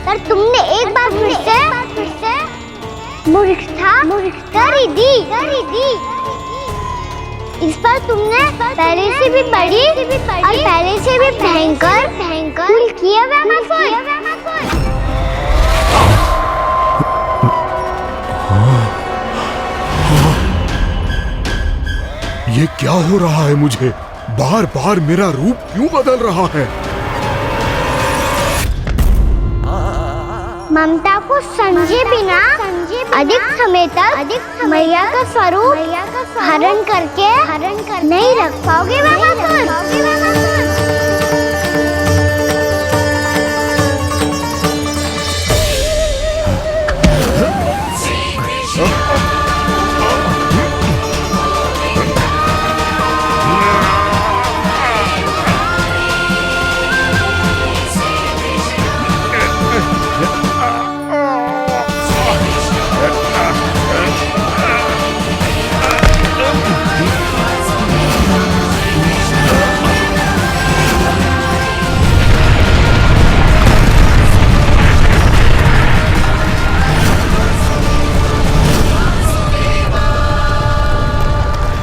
पर तुमने एक बार फिर से मूर्खता कर ही दी। इस पर तुमने पहले से भी बड़ी और पहले से भी भयंकर भूल किया ब्रह्मासुर। ये क्या हो रहा है मुझे? बार बार मेरा रूप क्यों बदल रहा है? ममता को समझे बिना अधिक समय तक मैया का स्वरूप हरण करके नहीं रख पाओगे ब्रह्मासुर।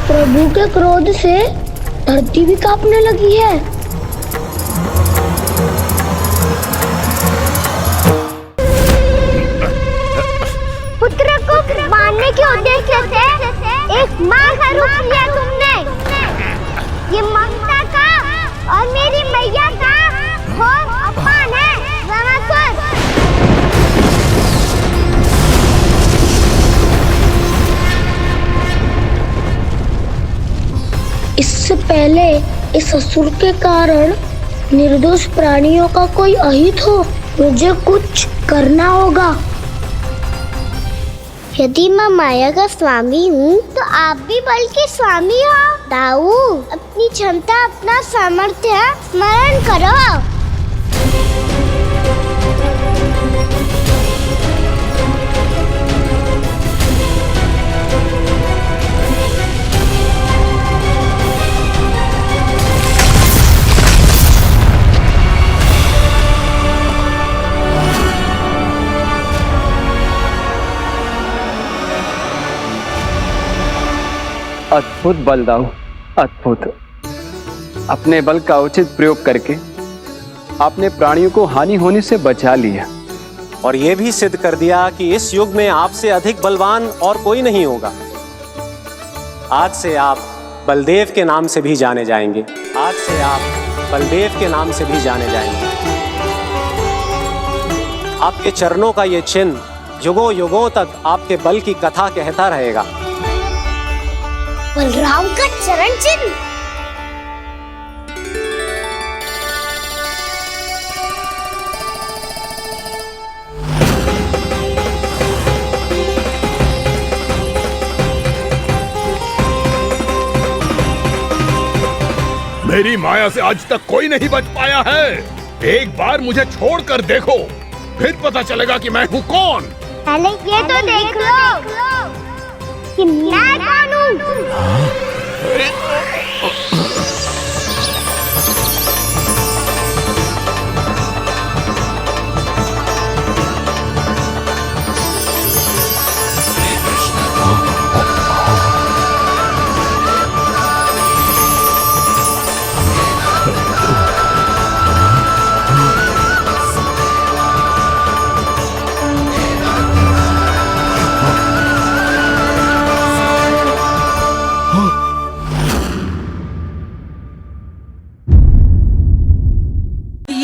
प्रभु के क्रोध से धरती भी कांपने लगी है। पुत्र को मारने के उद्देश्य से एक माँ का रूप लिया तुमने। ये ममता का और मेरी मैया का घोर अपमान है ब्रह्मासुर। इससे पहले इस असुर के कारण निर्दोष प्राणियों का कोई अहित हो, मुझे कुछ करना होगा। यदि मैं माया का स्वामी हूँ तो आप भी बल के स्वामी हो। दाऊ, अपनी क्षमता अपना सामर्थ्य स्मरण करो। अद्भुत बलदाऊ, अद्भुत। अपने बल का उचित प्रयोग करके आपने प्राणियों को हानि होने से बचा लिया और ये भी सिद्ध कर दिया कि इस युग में आपसे अधिक बलवान और कोई नहीं होगा। आज से आप बलदेव के नाम से भी जाने जाएंगे। आज से आप बलदेव के नाम से भी जाने जाएंगे। आपके चरणों का ये चिन्ह युगों युगों तक आपके बल की कथा कहता रहेगा। बलराम का चरण चिन्ह। मेरी माया से आज तक कोई नहीं बच पाया है। एक बार मुझे छोड़कर देखो, फिर पता चलेगा कि मैं हूँ कौन। पहले ये तो देख लो कि मैं कौन हूँ।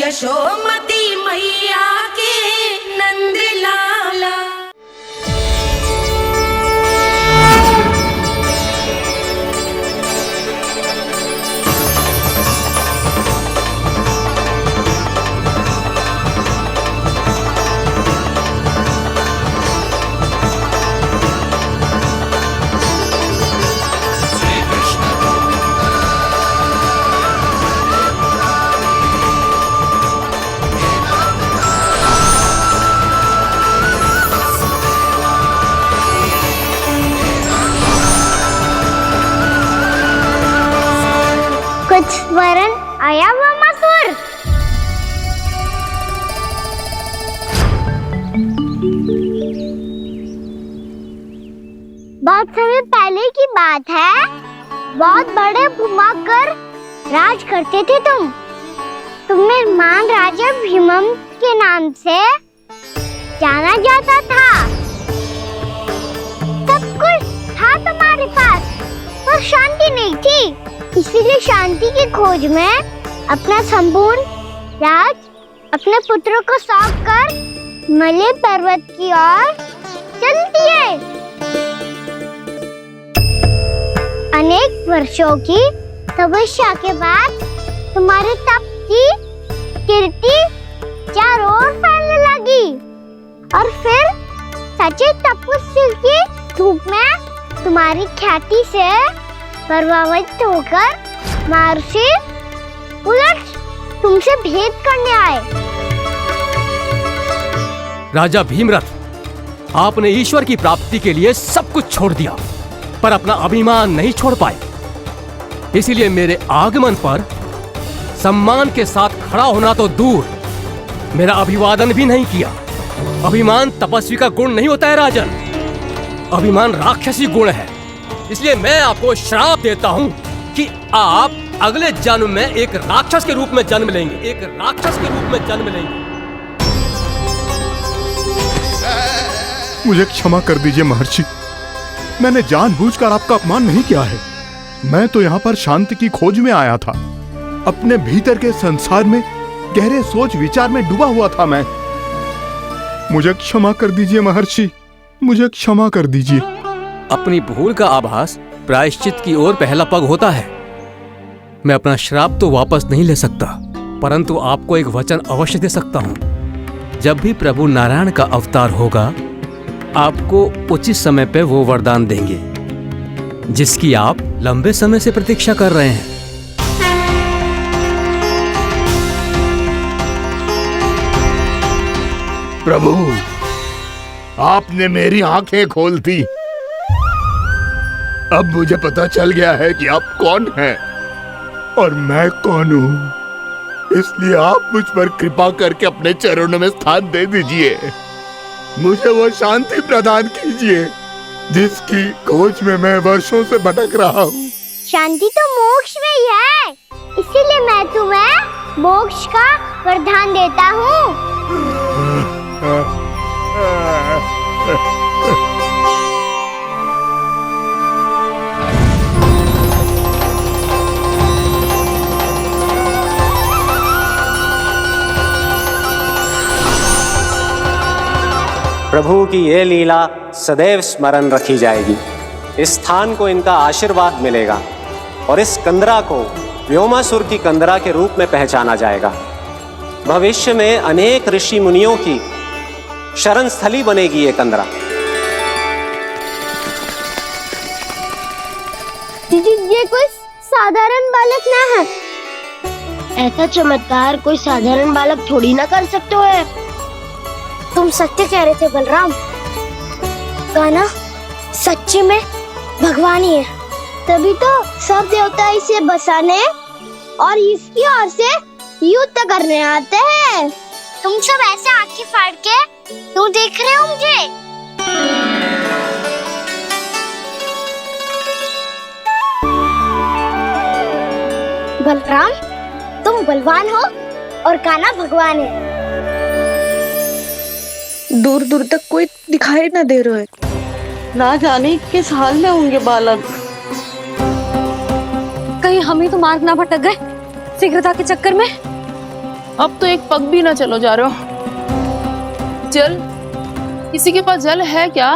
यशोमती मैया के नंद लाला। कुछ वरन आया हुआ मसूर। बहुत समय पहले की बात है। बहुत बड़े भूमाकर राज करते थे तुम्हें महान राजा भीमम के नाम से जाना जाता था। सब कुछ था तुम्हारे पास, पर शांति नहीं थी। इसीलिए शांति की खोज में अपना संपूर्ण राज अपने पुत्रों को सौंप कर मलय पर्वत की ओर चल दिए। अनेक वर्षों की तपस्या के बाद तुम्हारे तप की कीर्ति चारों ओर फैलने लगी और फिर सच्चे तपस्वी की धूप में तुम्हारी ख्याति से प्रभावित होकर महर्षि उलट तुमसे भेंट करने आए। राजा भीमरथ, आपने ईश्वर की प्राप्ति के लिए सब कुछ छोड़ दिया, पर अपना अभिमान नहीं छोड़ पाए। इसीलिए मेरे आगमन पर सम्मान के साथ खड़ा होना तो दूर, मेरा अभिवादन भी नहीं किया। अभिमान तपस्वी का गुण नहीं होता है राजन, अभिमान राक्षसी गुण है। इसलिए मैं आपको श्राप देता हूँ कि आप अगले जन्म में एक राक्षस के रूप में जन्म लेंगे, एक राक्षस के रूप में जन्म लेंगे। मुझे क्षमा कर दीजिए महर्षि, मैंने जानबूझकर आपका अपमान नहीं किया है। मैं तो यहाँ पर शांति की खोज में आया था। अपने भीतर के संसार में गहरे सोच विचार में डूबा हुआ था मैं। मुझे क्षमा कर दीजिए महर्षि, मुझे क्षमा कर दीजिए। अपनी भूल का आभास प्रायश्चित की ओर पहला पग होता है। मैं अपना श्राप तो वापस नहीं ले सकता, परंतु आपको एक वचन अवश्य दे सकता हूँ। जब भी प्रभु नारायण का अवतार होगा, आपको उचित समय पे वो वरदान देंगे जिसकी आप लंबे समय से प्रतीक्षा कर रहे हैं। प्रभु, आपने मेरी आंखें खोल दी। अब मुझे पता चल गया है कि आप कौन हैं और मैं कौन हूँ। इसलिए आप मुझ पर कृपा करके अपने चरणों में स्थान दे दीजिए। मुझे वो शांति प्रदान कीजिए जिसकी खोज में मैं वर्षों से भटक रहा हूँ। शांति तो मोक्ष में ही है, इसीलिए मैं तुम्हें मोक्ष का वरदान देता हूँ। प्रभु की ये लीला सदैव स्मरण रखी जाएगी। इस स्थान को इनका आशीर्वाद मिलेगा और इस कंदरा को व्योमासुर की कंदरा के रूप में पहचाना जाएगा। भविष्य में अनेक ऋषि मुनियों की शरण स्थली बनेगी ये कंदरा। ये कोई साधारण बालक न है, ऐसा चमत्कार कोई साधारण बालक थोड़ी ना कर सकते है। तुम सत्य कह रहे थे बलराम, कान्हा सच्ची में भगवान ही है, तभी तो सब देवता इसे बसाने और इसकी ओर से युद्ध करने आते हैं। तुम सब ऐसे आंखें फाड़ के क्यों देख रहे हो मुझे? बलराम, तुम बलवान हो और कान्हा भगवान है। दूर दूर तक कोई दिखाई न दे रहा है, ना जाने किस हाल में होंगे बालक। कहीं हम ही तो मार्ग ना भटक गए शीघ्रता के चक्कर में। अब तो एक पग भी ना चलो जा रहे हो। जल, किसी के पास जल है क्या?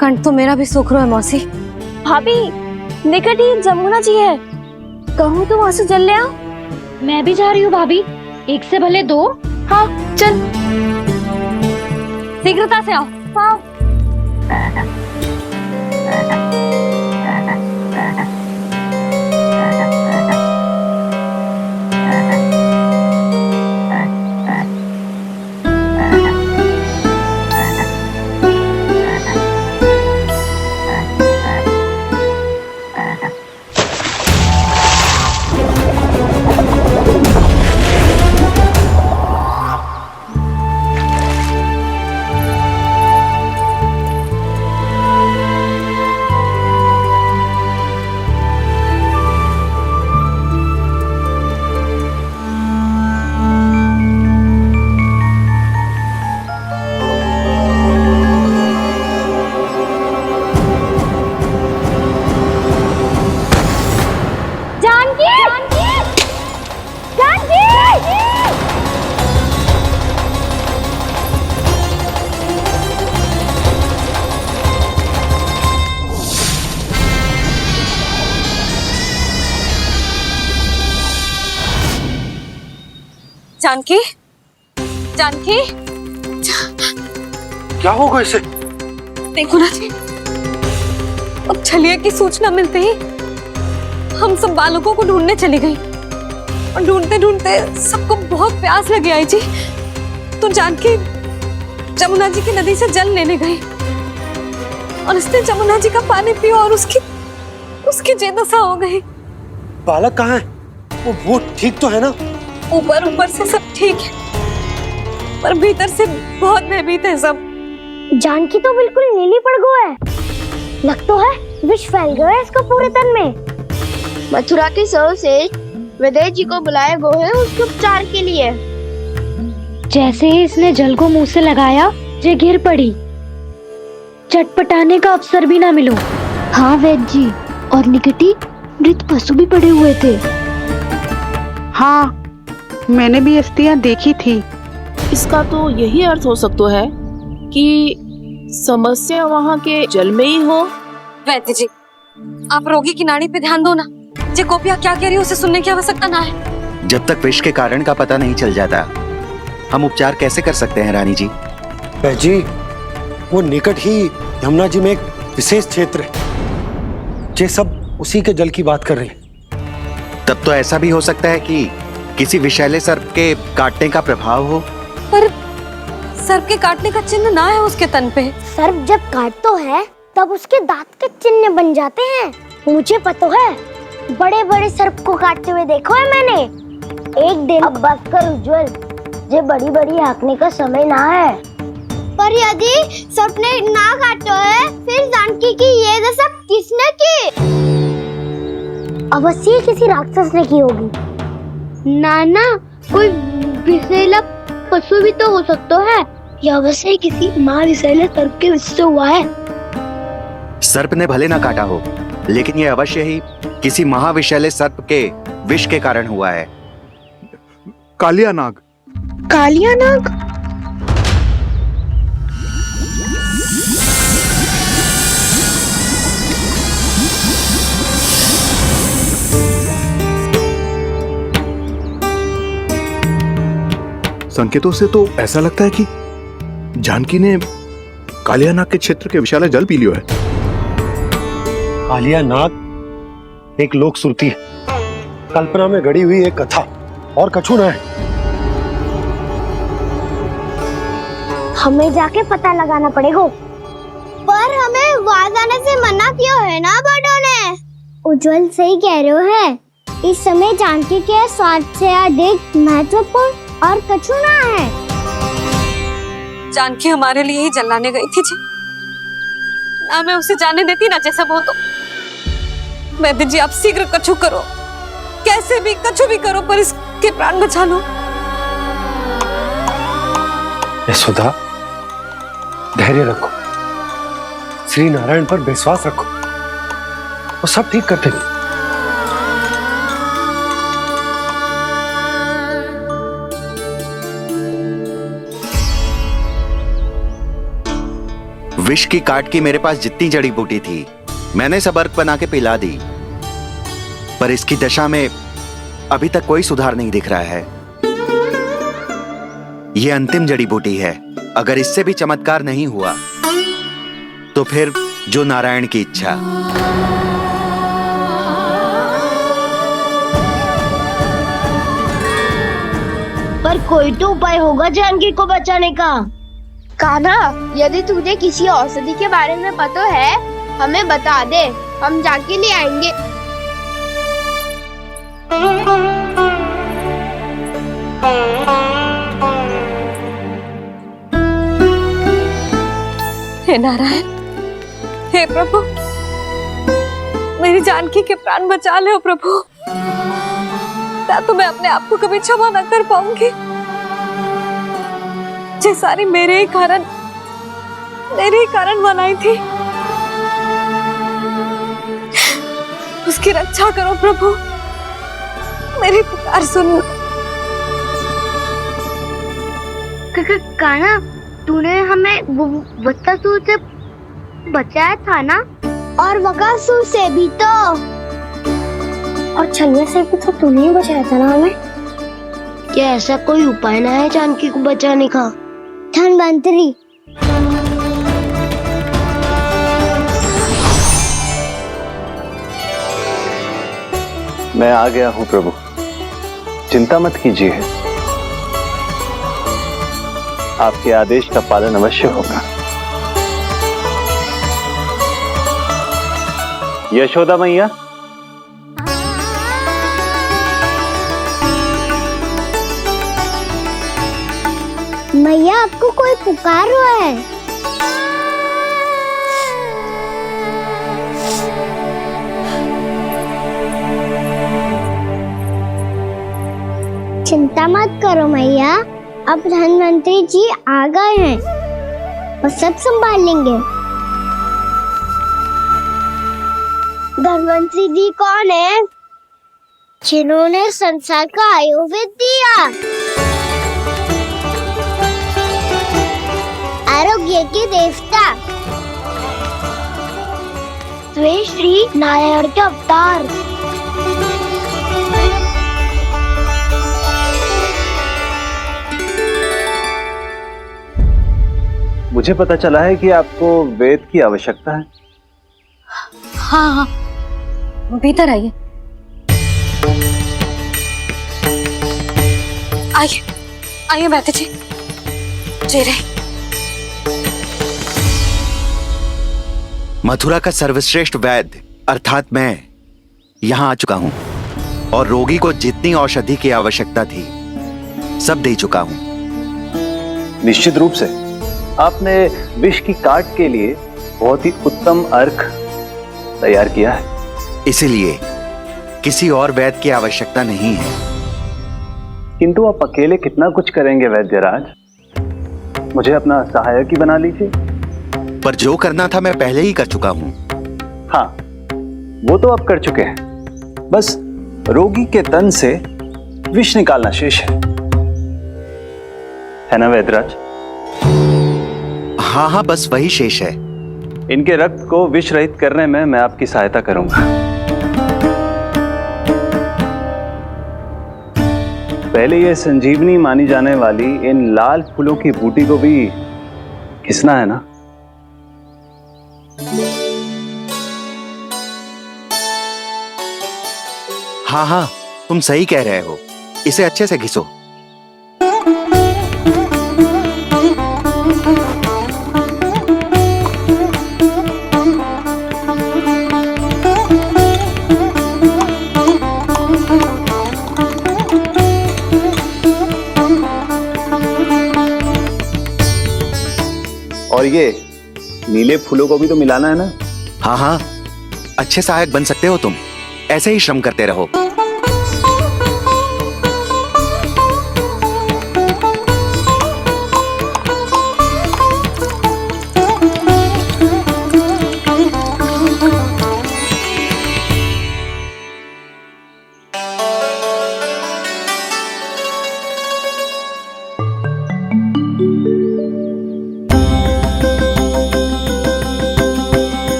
कंठ तो मेरा भी सूख रहा है मौसी। भाभी, निकट ही जमुना जी है, कहूँ तो वहाँ से जल ले आओ। मैं भी जा रही हूँ भाभी, एक से भले दो। हाँ चल, शीघ्रता से आओ। हाँ। जानकी, जानकी, क्या होगा इसे? देखो ना जी, अब छलिया की सूचना मिलते ही हम सब बालकों को ढूंढने चली गई और ढूंढते ढूंढते सबको बहुत प्यास लगी आई जी। तो जानकी जमुना जी की नदी से जल लेने गई और उसने जमुना जी का पानी पिया और उसकी जेदशा हो गई। बालक कहाँ है? वो ठीक तो है ना? ऊपर से सब ठीक है, पर भीतर से बहुत भयभीत है सब। जानकी तो बिल्कुल नीली पड़ गया है, लग तो है विष फैल गया है इसको पूरे तन में। मथुरा के सर्वश्रेष्ठ विदेह जी को बुलाया गया है उसके उपचार के लिए। जैसे ही इसने जल को मुंह से लगाया, ये गिर पड़ी, चटपटाने का अवसर भी ना मिलो। हाँ वैद्य जी, और निकटी मृत पशु भी पड़े हुए थे। हाँ, मैंने भी अस्थियां देखी थी। इसका तो यही अर्थ हो सकता है कि समस्या वहाँ के जल में ही हो। वैद्य जी, आप रोगी की नाड़ी पे ध्यान दो ना। जे गोपिया क्या कह रही है उसे सुनने की आवश्यकता ना है। जब तक विष के कारण का पता नहीं चल जाता, हम उपचार कैसे कर सकते हैं रानी जी? जी, वो निकट ही यमुना जी में एक विशेष क्षेत्र है, जे सब उसी के जल की बात कर रहे हैं। तब तो ऐसा भी हो सकता है कि किसी विषैले सर्प के काटने का प्रभाव हो। पर सर्प के काटने का चिन्ह ना है उसके तन पे। सर्प जब काटता है तब उसके दांत के चिन्ह बन जाते हैं। मुझे पता है, बड़े बड़े सर्प को काटते हुए देखो है मैंने। एक दिन अब बस कर उज्जवल, ये बड़ी बड़ी हाँकने का समय ना है। पर यदि सर्प ने ना काटा है, फिर जानकी की ये दशा किसने की? अवश्य किसी राक्षस ने की होगी। नाना, कोई विषैला पशु भी तो हो सकता है, या अवश्य किसी महाविषैले सर्प के विष से हुआ है। सर्प ने भले ना काटा हो, लेकिन ये अवश्य ही किसी महाविषैले सर्प के विष के कारण हुआ है। कालिया नाग। कालिया नाग? संकेतों से तो ऐसा लगता है कि जानकी ने कालिया नाग के क्षेत्र के विशाल जल पी लियो है। कालिया नाग एक लोक श्रुति है, कल्पना में गढ़ी हुई एक कथा। और कछु न है। हमें जाके पता लगाना पड़ेगा। पर हमें वहां जाने से मना किया है ना बड़ों ने। उज्जवल सही कह रहे हो है। इस समय जानकी के स्वार्थ से अधिक महत्वपूर्ण और कछु ना है। जानकी हमारे लिए ही जलाने गई थी जी। ना मैं उसे जाने देती ना जैसा वो तो। वैद्य जी आप शीघ्र कछु करो, कैसे भी कछु भी करो, पर इसके प्राण बचा लो। यशोदा, धैर्य रखो, श्री नारायण पर विश्वास रखो, वो सब ठीक कर देंगे। विष की काट की मेरे पास जितनी जड़ी बूटी थी मैंने सब अर्क बना के पिला दी, पर इसकी दशा में अभी तक कोई सुधार नहीं दिख रहा है। यह अंतिम जड़ी बूटी है। अगर इससे भी चमत्कार नहीं हुआ तो फिर जो नारायण की इच्छा। पर कोई तो उपाय होगा जानकी को बचाने का। कान्हा, यदि तुझे किसी औषधि के बारे में पता है हमें बता दे, हम जाके ले आएंगे। हे नारायण, हे प्रभु, मेरी जानकी के प्राण बचा ले प्रभु। या तो मैं अपने आप को कभी क्षमा न कर पाऊंगी। ये सारी मेरे ही कारण बनाई थी। उसकी रक्षा करो प्रभु, मेरी पुकार सुनो। कान्हा, तूने हमें बकासुर से बचाया था ना? और बकासुर से भी तो। और छलिया से भी तो तूने ही बचाया था ना हमें? क्या ऐसा कोई उपाय ना है जानकी को बचाने का? धनवंतरी, मैं आ गया हूं प्रभु, चिंता मत कीजिए। आपके आदेश का पालन अवश्य होगा। यशोदा मैया, मैया आपको कोई पुकार रहा है। चिंता मत करो मैया, अब धनवंतरी जी आ गए हैं और सब संभाल लेंगे। धनवंतरी जी कौन है? जिन्होंने संसार का आयुर्वेद दिया, आरोग्य के देवता, वे श्री नारायण के अवतार। मुझे पता चला है कि आपको वेद की आवश्यकता है। हाँ हाँ, भीतर आइए। आइए आइए वैद्य जी, जी रहे। मथुरा का सर्वश्रेष्ठ वैद्य अर्थात मैं यहां आ चुका हूं और रोगी को जितनी औषधि की आवश्यकता थी सब दे चुका हूं। निश्चित रूप से आपने विष की काट के लिए बहुत ही उत्तम अर्क तैयार किया है, इसीलिए किसी और वैद्य की आवश्यकता नहीं है। किंतु आप अकेले कितना कुछ करेंगे वैद्यराज? मुझे अपना सहायक ही बना लीजिए। पर जो करना था मैं पहले ही कर चुका हूं। हाँ, वो तो आप कर चुके हैं, बस रोगी के तन से विष निकालना शेष है ना वैद्यराज? हाँ हाँ, बस वही शेष है। इनके रक्त को विष रहित करने में मैं आपकी सहायता करूंगा। पहले ये संजीवनी मानी जाने वाली इन लाल फूलों की बूटी को भी घिसना है ना? हाँ हाँ, तुम सही कह रहे हो। इसे अच्छे से घिसो। और ये नीले फूलों को भी तो मिलाना है ना? हाँ हाँ, अच्छे सहायक बन सकते हो तुम, ऐसे ही श्रम करते रहो।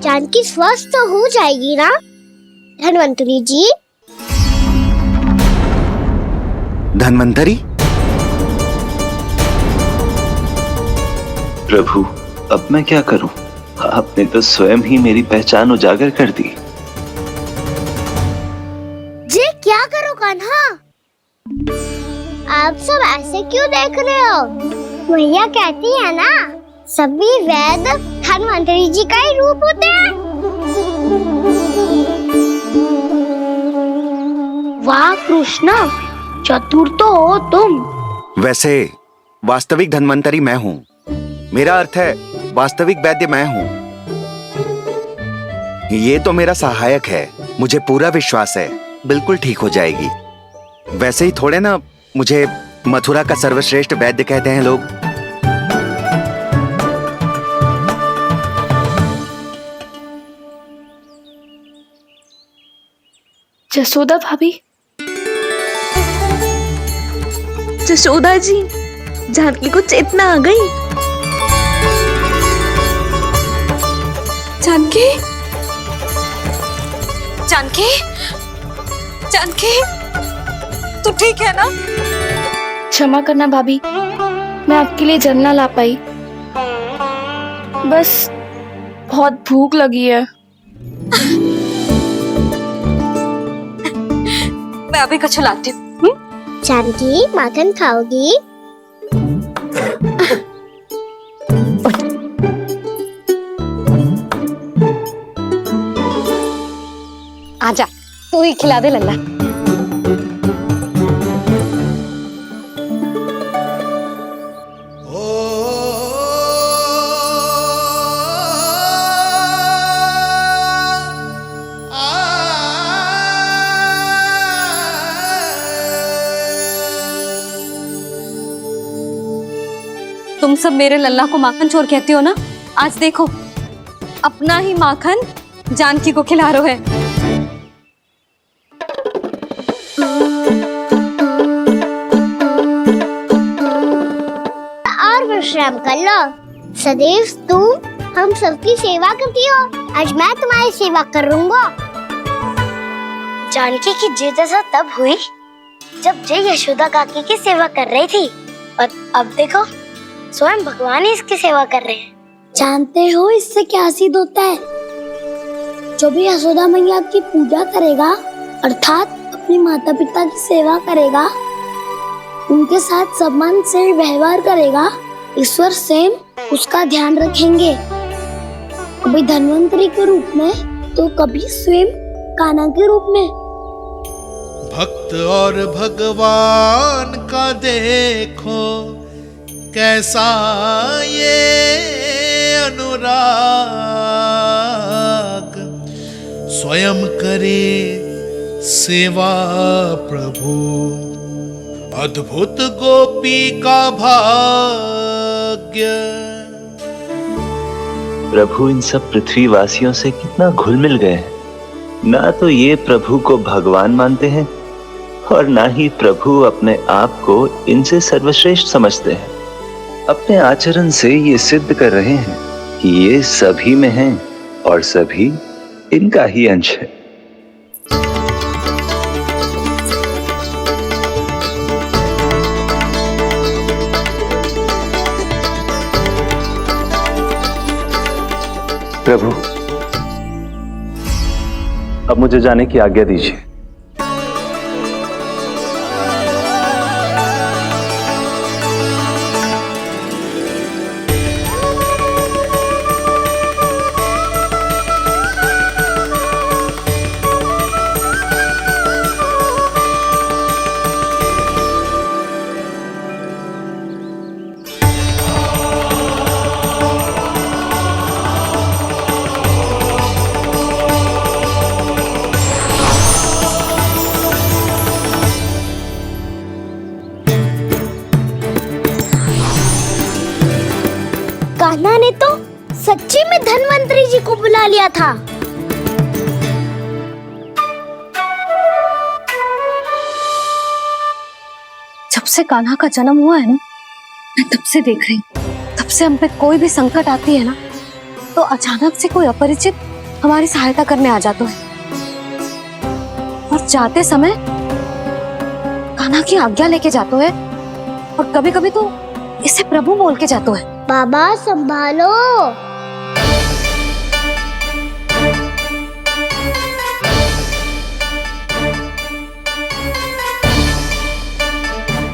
जानकी स्वस्थ तो हो जाएगी ना धन्वंतरी जी? धन्वंतरी? प्रभु, अब मैं क्या करूं? आपने तो स्वयं ही मेरी पहचान उजागर कर दी। जी क्या करो कान्हा? आप सब ऐसे क्यों देख रहे हो? मैया कहती है ना, सभी वेद धन्वंतरी जी का ही रूप होते हैं। वाह कृष्ण, चतुर तो हो तुम। वैसे वास्तविक धन्वंतरी मैं हूँ। मेरा अर्थ है वास्तविक वैद्य मैं हूँ। ये तो मेरा सहायक है, मुझे पूरा विश्वास है बिल्कुल ठीक हो जाएगी। वैसे ही थोड़े ना मुझे मथुरा का सर्वश्रेष्ठ वैद्य कहते हैं लोग। जसोदा भाभी, जसोदा जी, जानकी को चेतना आ गई। जानकी, जानकी, जानकी, तू ठीक है ना? क्षमा करना भाभी, मैं आपके लिए जल ना ला पाई। बस बहुत भूख लगी है। मैं अभी कछु लाती हूँ। जानकी माखन खाओगी? आजा, तू ही खिला दे लल्ला। तुम सब मेरे लल्ला को माखन चोर कहती हो ना? आज देखो, अपना ही माखन जानकी को खिला रहे हो। और विश्राम कर लो। सदैव तुम हम सबकी सेवा करती हो, आज मैं तुम्हारी सेवा करूंगा। जानकी की जिज्ञासा तब हुई जब जय यशोदा काकी की सेवा कर रही थी, और अब देखो स्वयं भगवान ही इसकी सेवा कर रहे हैं। जानते हो इससे क्या सिद्ध होता है? जो भी यशोदा मैया की पूजा करेगा, अर्थात अपने माता पिता की सेवा करेगा, उनके साथ सम्मान से व्यवहार करेगा, ईश्वर स्वयं उसका ध्यान रखेंगे। कभी धन्वंतरी के रूप में तो कभी स्वयं कान्हा के रूप में। भक्त और भगवान का देखो कैसा ये अनुराग, स्वयं करे सेवा प्रभु, अद्भुत गोपी का भाग्य। प्रभु इन सब पृथ्वीवासियों से कितना घुल मिल गए हैं। ना तो ये प्रभु को भगवान मानते हैं और ना ही प्रभु अपने आप को इनसे सर्वश्रेष्ठ समझते हैं। अपने आचरण से ये सिद्ध कर रहे हैं कि ये सभी में हैं और सभी इनका ही अंश है। प्रभु, अब मुझे जाने की आज्ञा दीजिए। कान्हा ने तो सच्ची में धन्वंतरी जी को बुला लिया था। जब से कान्हा का जन्म हुआ है ना, मैं तब से देख रही हूँ, तब से हम पे कोई भी संकट आती है ना, तो अचानक से कोई अपरिचित हमारी सहायता करने आ जाता है। और जाते समय कान्हा की आज्ञा लेके जाते है, और कभी कभी तो इसे प्रभु बोल के जाते है। बाबा संभालो।